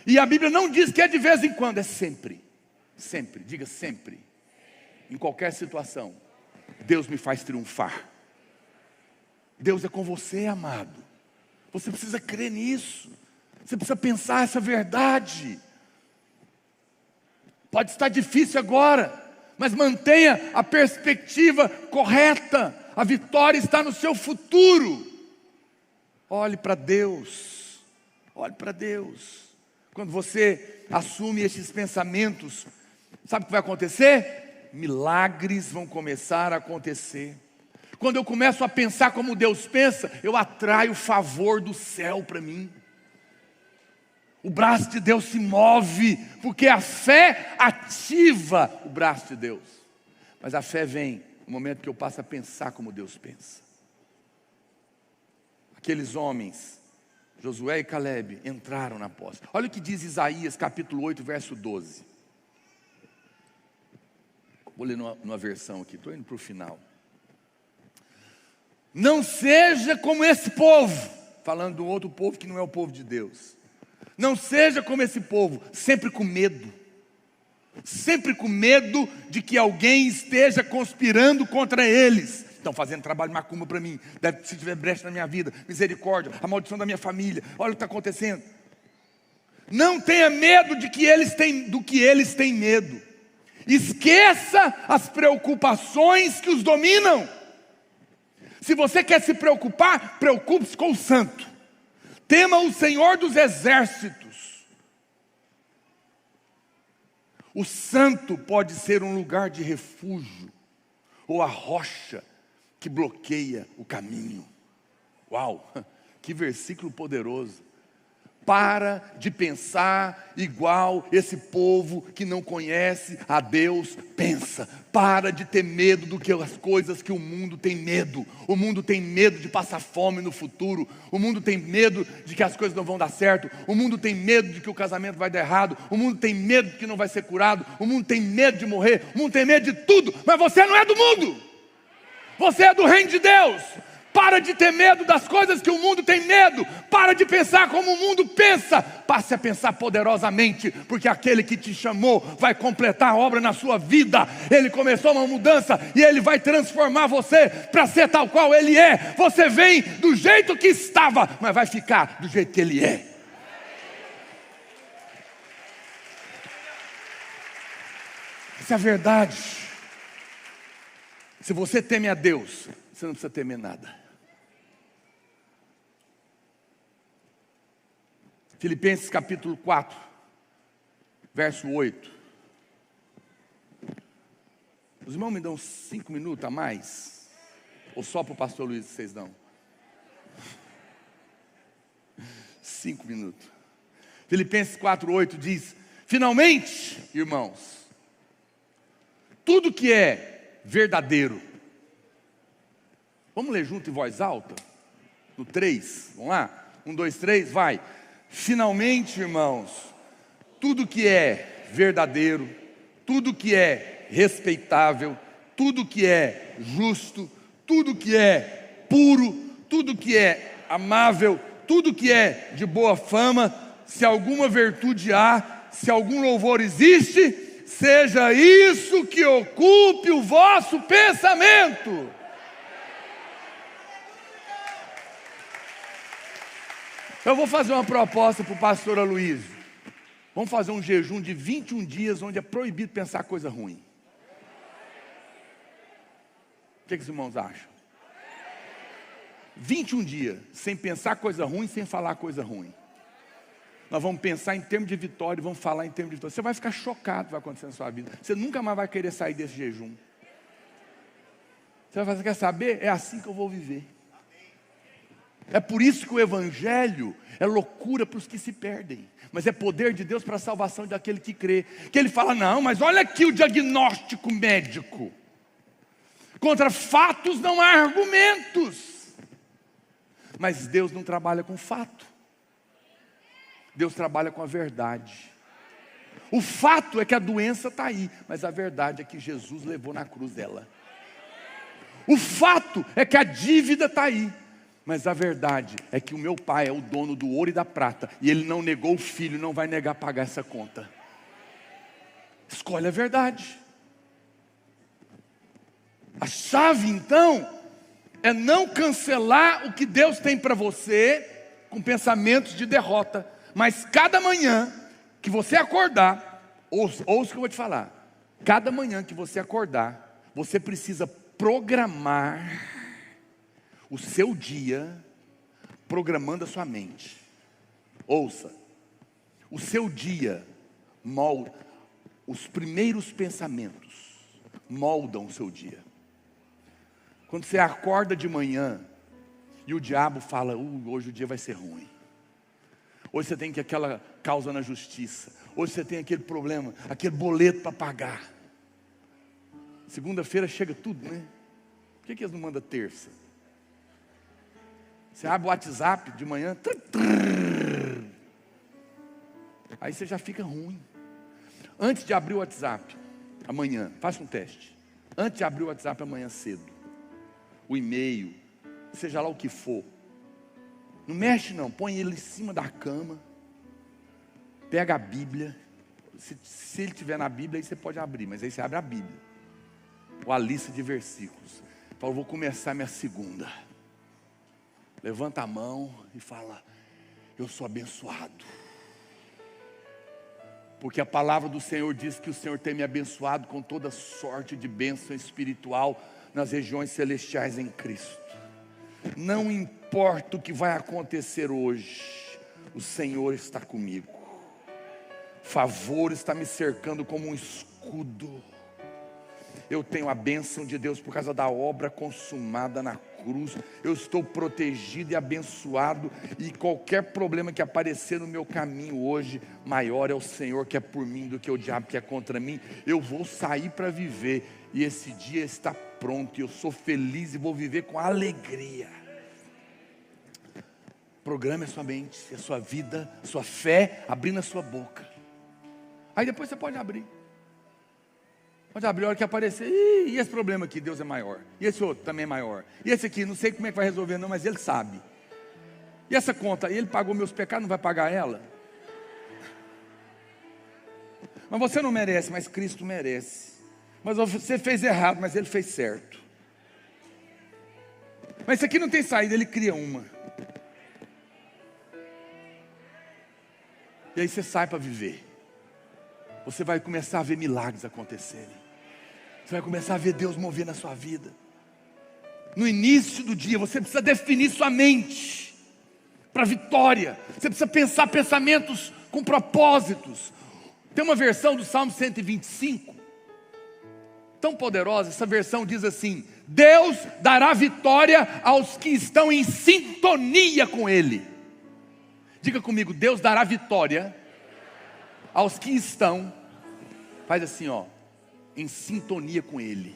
E a Bíblia não diz que é de vez em quando, é sempre. Sempre, diga sempre. Em qualquer situação, Deus me faz triunfar. Deus é com você, amado. Você precisa crer nisso. Você precisa pensar essa verdade. Pode estar difícil agora, mas mantenha a perspectiva correta. A vitória está no seu futuro. Olhe para Deus. Olhe para Deus. Quando você assume esses pensamentos, sabe o que vai acontecer? Milagres vão começar a acontecer. Quando eu começo a pensar como Deus pensa, eu atraio o favor do céu para mim. O braço de Deus se move, porque a fé ativa o braço de Deus. Mas a fé vem no momento que eu passo a pensar como Deus pensa. Aqueles homens, Josué e Caleb, entraram na posse. Olha o que diz Isaías capítulo 8, verso 12. Vou ler numa versão aqui, estou indo para o final. Não seja como esse povo, falando do outro povo que não é o povo de Deus. Não seja como esse povo, sempre com medo de que alguém esteja conspirando contra eles. Estão fazendo trabalho macumba para mim, se tiver brecha na minha vida, misericórdia, a maldição da minha família, olha o que está acontecendo. Não tenha medo do que eles têm medo. Esqueça as preocupações que os dominam. Se você quer se preocupar, preocupe-se com o santo. Tema o Senhor dos exércitos. O santo pode ser um lugar de refúgio, ou a rocha que bloqueia o caminho. Uau, que versículo poderoso. Para de pensar igual esse povo que não conhece a Deus pensa. Para de ter medo do que as coisas que o mundo tem medo. O mundo tem medo de passar fome no futuro. O mundo tem medo de que as coisas não vão dar certo. O mundo tem medo de que o casamento vai dar errado. O mundo tem medo de que não vai ser curado. O mundo tem medo de morrer. O mundo tem medo de tudo. Mas você não é do mundo. Você é do reino de Deus. Para de ter medo das coisas que o mundo tem medo. Para de pensar como o mundo pensa. Passe a pensar poderosamente, porque aquele que te chamou vai completar a obra na sua vida. Ele começou uma mudança e Ele vai transformar você para ser tal qual Ele é. Você vem do jeito que estava, mas vai ficar do jeito que Ele é. Essa é a verdade. Se você teme a Deus, você não precisa temer nada. Filipenses capítulo 4, verso 8. Os irmãos me dão 5 minutos a mais? Ou só para o pastor Luiz vocês dão? 5 minutos. Filipenses 4, 8 diz: finalmente, irmãos, tudo que é verdadeiro. Vamos ler junto em voz alta? No 3, vamos lá? 1, 2, 3, vai. Finalmente, irmãos, tudo que é verdadeiro, tudo que é respeitável, tudo que é justo, tudo que é puro, tudo que é amável, tudo que é de boa fama, se alguma virtude há, se algum louvor existe, seja isso que ocupe o vosso pensamento. Eu vou fazer uma proposta para o pastor Aloysio. Vamos fazer um jejum de 21 dias, onde é proibido pensar coisa ruim. O que os irmãos acham? 21 dias, sem pensar coisa ruim, sem falar coisa ruim. Nós vamos pensar em termos de vitória e vamos falar em termos de vitória. Você vai ficar chocado com o que vai acontecer na sua vida. Você nunca mais vai querer sair desse jejum. Você vai fazer, quer saber? É assim que eu vou viver. É por isso que o evangelho é loucura para os que se perdem, mas é poder de Deus para a salvação daquele que crê. Que ele fala, não, mas olha aqui o diagnóstico médico. Contra fatos não há argumentos. Mas Deus não trabalha com fato. Deus trabalha com a verdade. O fato é que a doença está aí, mas a verdade é que Jesus levou na cruz ela. O fato é que a dívida está aí, mas a verdade é que o meu pai é o dono do ouro e da prata, e ele não negou o filho, não vai negar pagar essa conta. Escolhe a verdade. A chave então é não cancelar o que Deus tem para você com pensamentos de derrota, mas cada manhã que você acordar, ouça o que eu vou te falar, cada manhã que você acordar, você precisa programar o seu dia, programando a sua mente. Ouça, o seu dia molda, os primeiros pensamentos moldam o seu dia. Quando você acorda de manhã e o diabo fala, hoje o dia vai ser ruim. Hoje você tem aquela causa na justiça. Hoje você tem aquele problema, aquele boleto para pagar. Segunda-feira chega tudo, né? Por que eles não mandam terça? Você abre o WhatsApp de manhã, aí você já fica ruim. Antes de abrir o WhatsApp, amanhã, faça um teste. Antes de abrir o WhatsApp amanhã cedo, o e-mail, seja lá o que for, não mexe não, põe ele em cima da cama, pega a Bíblia, se ele estiver na Bíblia, aí você pode abrir, mas aí você abre a Bíblia, ou a lista de versículos, fala, vou começar minha segunda, levanta a mão e fala, eu sou abençoado, porque a palavra do Senhor diz que o Senhor tem me abençoado com toda sorte de bênção espiritual nas regiões celestiais em Cristo. Não importa o que vai acontecer hoje, o Senhor está comigo. Favor está me cercando como um escudo. Eu tenho a bênção de Deus por causa da obra consumada na cruz. Eu estou protegido e abençoado. E qualquer problema que aparecer no meu caminho hoje, maior é o Senhor que é por mim do que o diabo que é contra mim. Eu vou sair para viver. E esse dia está pronto. E eu sou feliz e vou viver com alegria. Programe a sua mente, a sua vida, a sua fé, abrindo a sua boca. Aí depois você pode abrir. Pode abrir a hora que aparecer. E esse problema aqui, Deus é maior. E esse outro também é maior. E esse aqui, não sei como é que vai resolver não, mas Ele sabe. E essa conta, Ele pagou meus pecados, não vai pagar ela? Mas você não merece, mas Cristo merece. Mas você fez errado, mas Ele fez certo. Mas isso aqui não tem saída, Ele cria uma. E aí você sai para viver. Você vai começar a ver milagres acontecerem. Você vai começar a ver Deus mover na sua vida. No início do dia, você precisa definir sua mente. para vitória. Você precisa pensar pensamentos com propósitos. Tem uma versão do Salmo 125, tão poderosa. Essa versão diz assim: Deus dará vitória aos que estão em sintonia com Ele. Diga comigo: Deus dará vitória aos que estão, faz assim, ó, em sintonia com Ele.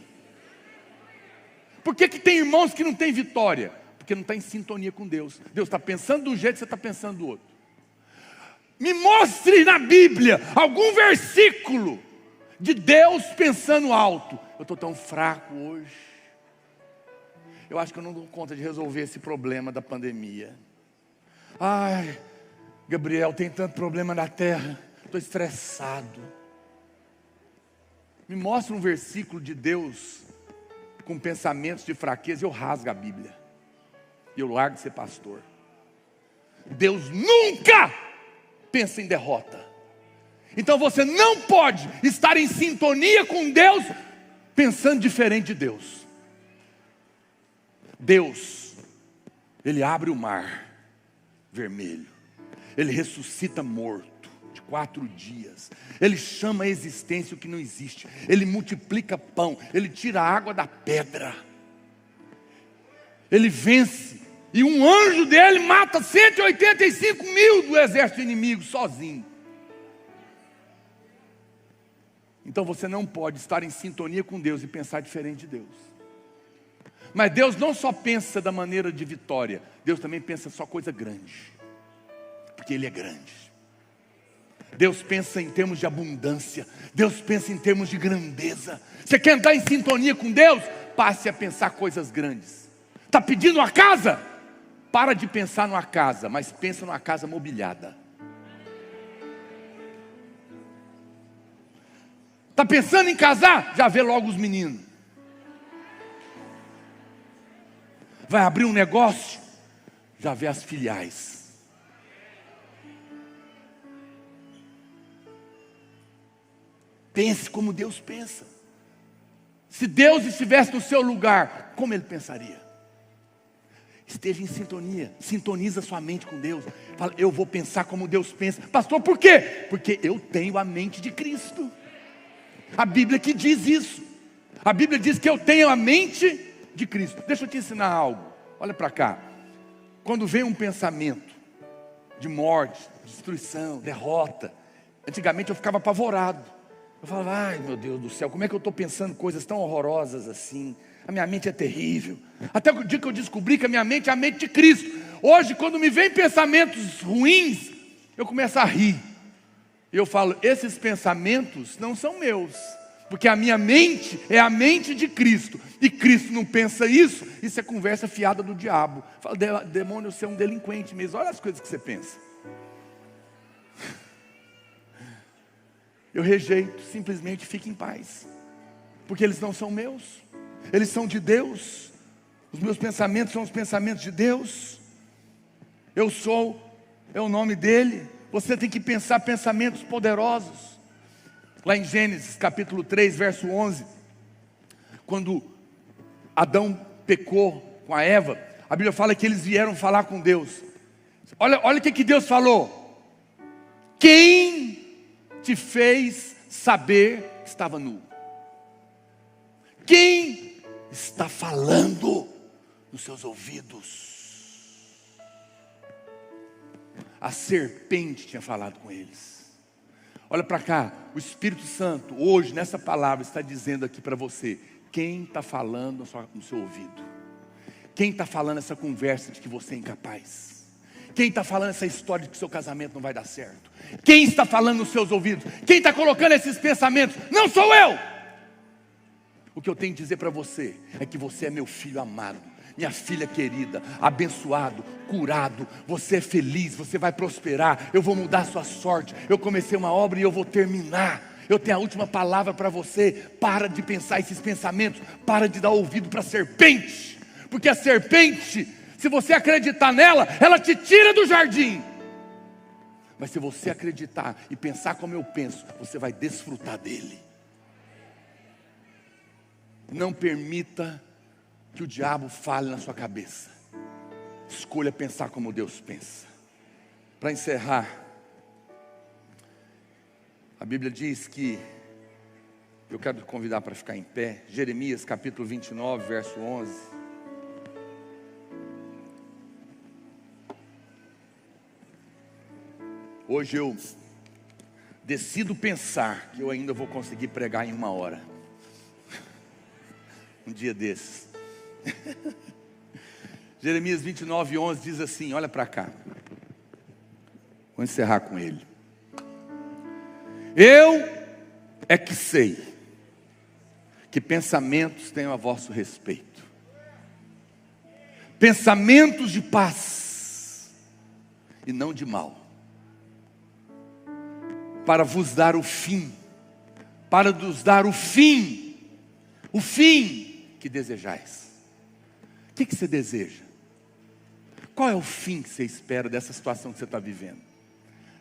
Por que tem irmãos que não têm vitória? Porque não está em sintonia com Deus. Deus está pensando de um jeito, você está pensando do outro. Me mostre na Bíblia algum versículo de Deus pensando alto. Eu estou tão fraco hoje. Eu acho que eu não dou conta de resolver esse problema da pandemia. Ai, Gabriel, tem tanto problema na terra. Estou estressado. Me mostra um versículo de Deus com pensamentos de fraqueza. Eu rasgo a Bíblia e eu largo de ser pastor. Deus nunca pensa em derrota. Então você não pode estar em sintonia com Deus pensando diferente de Deus. Deus, Ele abre o mar vermelho, Ele ressuscita morto de 4 dias, Ele chama a existência o que não existe, Ele multiplica pão, Ele tira a água da pedra, Ele vence. E um anjo dele mata 185 mil do exército inimigo sozinho. Então você não pode estar em sintonia com Deus e pensar diferente de Deus. Mas Deus não só pensa da maneira de vitória, Deus também pensa só coisa grande. Porque Ele é grande. Deus pensa em termos de abundância. Deus pensa em termos de grandeza. Você quer andar em sintonia com Deus? Passe a pensar coisas grandes. Está pedindo uma casa? Para de pensar numa casa, mas pensa numa casa mobiliada. Está pensando em casar? Já vê logo os meninos. Vai abrir um negócio? Já vê as filiais. Pense como Deus pensa. Se Deus estivesse no seu lugar, como Ele pensaria? Esteja em sintonia, sintoniza sua mente com Deus. Fala, eu vou pensar como Deus pensa. Pastor, por quê? Porque eu tenho a mente de Cristo. A Bíblia que diz isso. A Bíblia diz que eu tenho a mente de Cristo. Deixa eu te ensinar algo. Olha para cá. Quando vem um pensamento de morte, destruição, derrota, antigamente eu ficava apavorado. Eu falava, ai meu Deus do céu, como é que eu estou pensando coisas tão horrorosas assim? A minha mente é terrível. Até o dia que eu descobri que a minha mente é a mente de Cristo. Hoje, quando me vem pensamentos ruins, eu começo a rir. Eu falo, esses pensamentos não são meus. Porque a minha mente é a mente de Cristo. E Cristo não pensa isso. Isso é conversa fiada do diabo. Fala, demônio, você é um delinquente mesmo. Olha as coisas que você pensa. Eu rejeito, simplesmente fique em paz. Porque eles não são meus. Eles são de Deus. Os meus pensamentos são os pensamentos de Deus. Eu sou, é o nome dEle. Você tem que pensar pensamentos poderosos. Lá em Gênesis capítulo 3, verso 11, quando Adão pecou com a Eva, a Bíblia fala que eles vieram falar com Deus. Olha o que Deus falou. Quem te fez saber que estava nu? Quem está falando nos seus ouvidos? A serpente tinha falado com eles. Olha para cá, o Espírito Santo hoje nessa palavra está dizendo aqui para você, quem está falando no seu ouvido? Quem está falando essa conversa de que você é incapaz? Quem está falando essa história de que seu casamento não vai dar certo? Quem está falando nos seus ouvidos? Quem está colocando esses pensamentos? Não sou eu! O que eu tenho que dizer para você é que você é meu filho amado, minha filha querida, abençoado, curado, você é feliz, você vai prosperar, eu vou mudar a sua sorte, eu comecei uma obra e eu vou terminar, eu tenho a última palavra para você. Para de pensar esses pensamentos, para de dar ouvido para a serpente, porque a serpente, se você acreditar nela, ela te tira do jardim, mas se você acreditar e pensar como eu penso, você vai desfrutar dele. Não permita que o diabo fale na sua cabeça. Escolha pensar como Deus pensa. Para encerrar, a Bíblia diz que, eu quero te convidar para ficar em pé, Jeremias capítulo 29, verso 11. Hoje eu decido pensar que eu ainda vou conseguir pregar em 1 hora. Um dia desses. Jeremias 29, 11 diz assim, olha para cá. Vou encerrar com ele. Eu é que sei que pensamentos tenho a vosso respeito. Pensamentos de paz e não de mal. Para vos dar o fim. Para nos dar o fim. O fim que desejais. O que você deseja? Qual é o fim que você espera dessa situação que você está vivendo?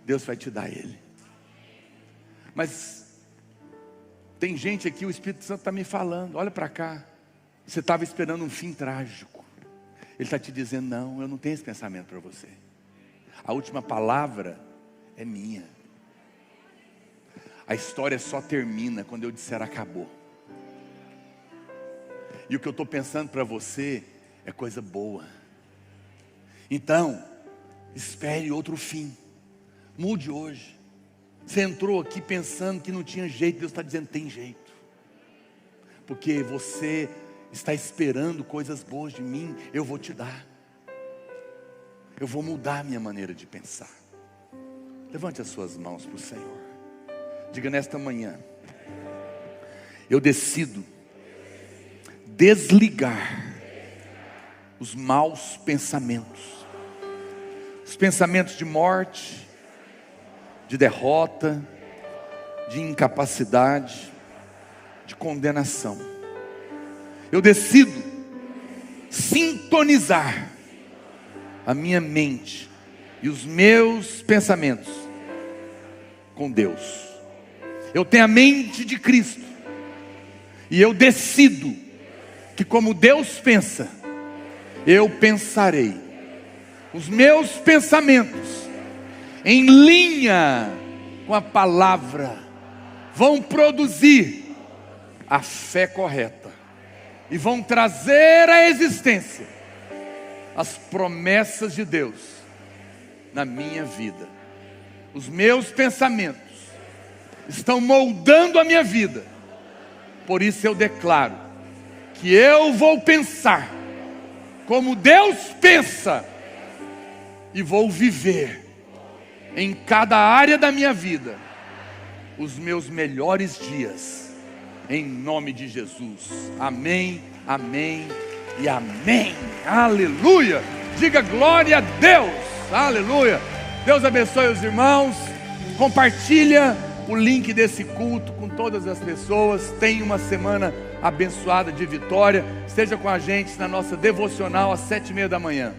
Deus vai te dar ele. Mas tem gente aqui, o Espírito Santo está me falando, olha para cá. Você estava esperando um fim trágico. Ele está te dizendo, não, eu não tenho esse pensamento para você. A última palavra é minha. A história só termina quando eu disser acabou. E o que eu estou pensando para você é coisa boa. Então, espere outro fim. Mude hoje. Você entrou aqui pensando que não tinha jeito. Deus está dizendo, tem jeito. Porque você está esperando coisas boas de mim. Eu vou te dar. Eu vou mudar a minha maneira de pensar. Levante as suas mãos para o Senhor. Diga nesta manhã, eu decido desligar os maus pensamentos. Os pensamentos de morte, de derrota, de incapacidade, de condenação. Eu decido sintonizar a minha mente e os meus pensamentos com Deus. Eu tenho a mente de Cristo. E eu decido que como Deus pensa, eu pensarei. Os meus pensamentos, em linha com a palavra, vão produzir a fé correta. E vão trazer à existência as promessas de Deus na minha vida. Os meus pensamentos estão moldando a minha vida. Por isso eu declaro que eu vou pensar como Deus pensa e vou viver em cada área da minha vida os meus melhores dias, em nome de Jesus. Amém, amém e amém. Aleluia. Diga glória a Deus. Aleluia. Deus abençoe os irmãos. Compartilha o link desse culto com todas as pessoas. Tenha uma semana abençoada de vitória. Esteja com a gente na nossa devocional às 7:30 da manhã.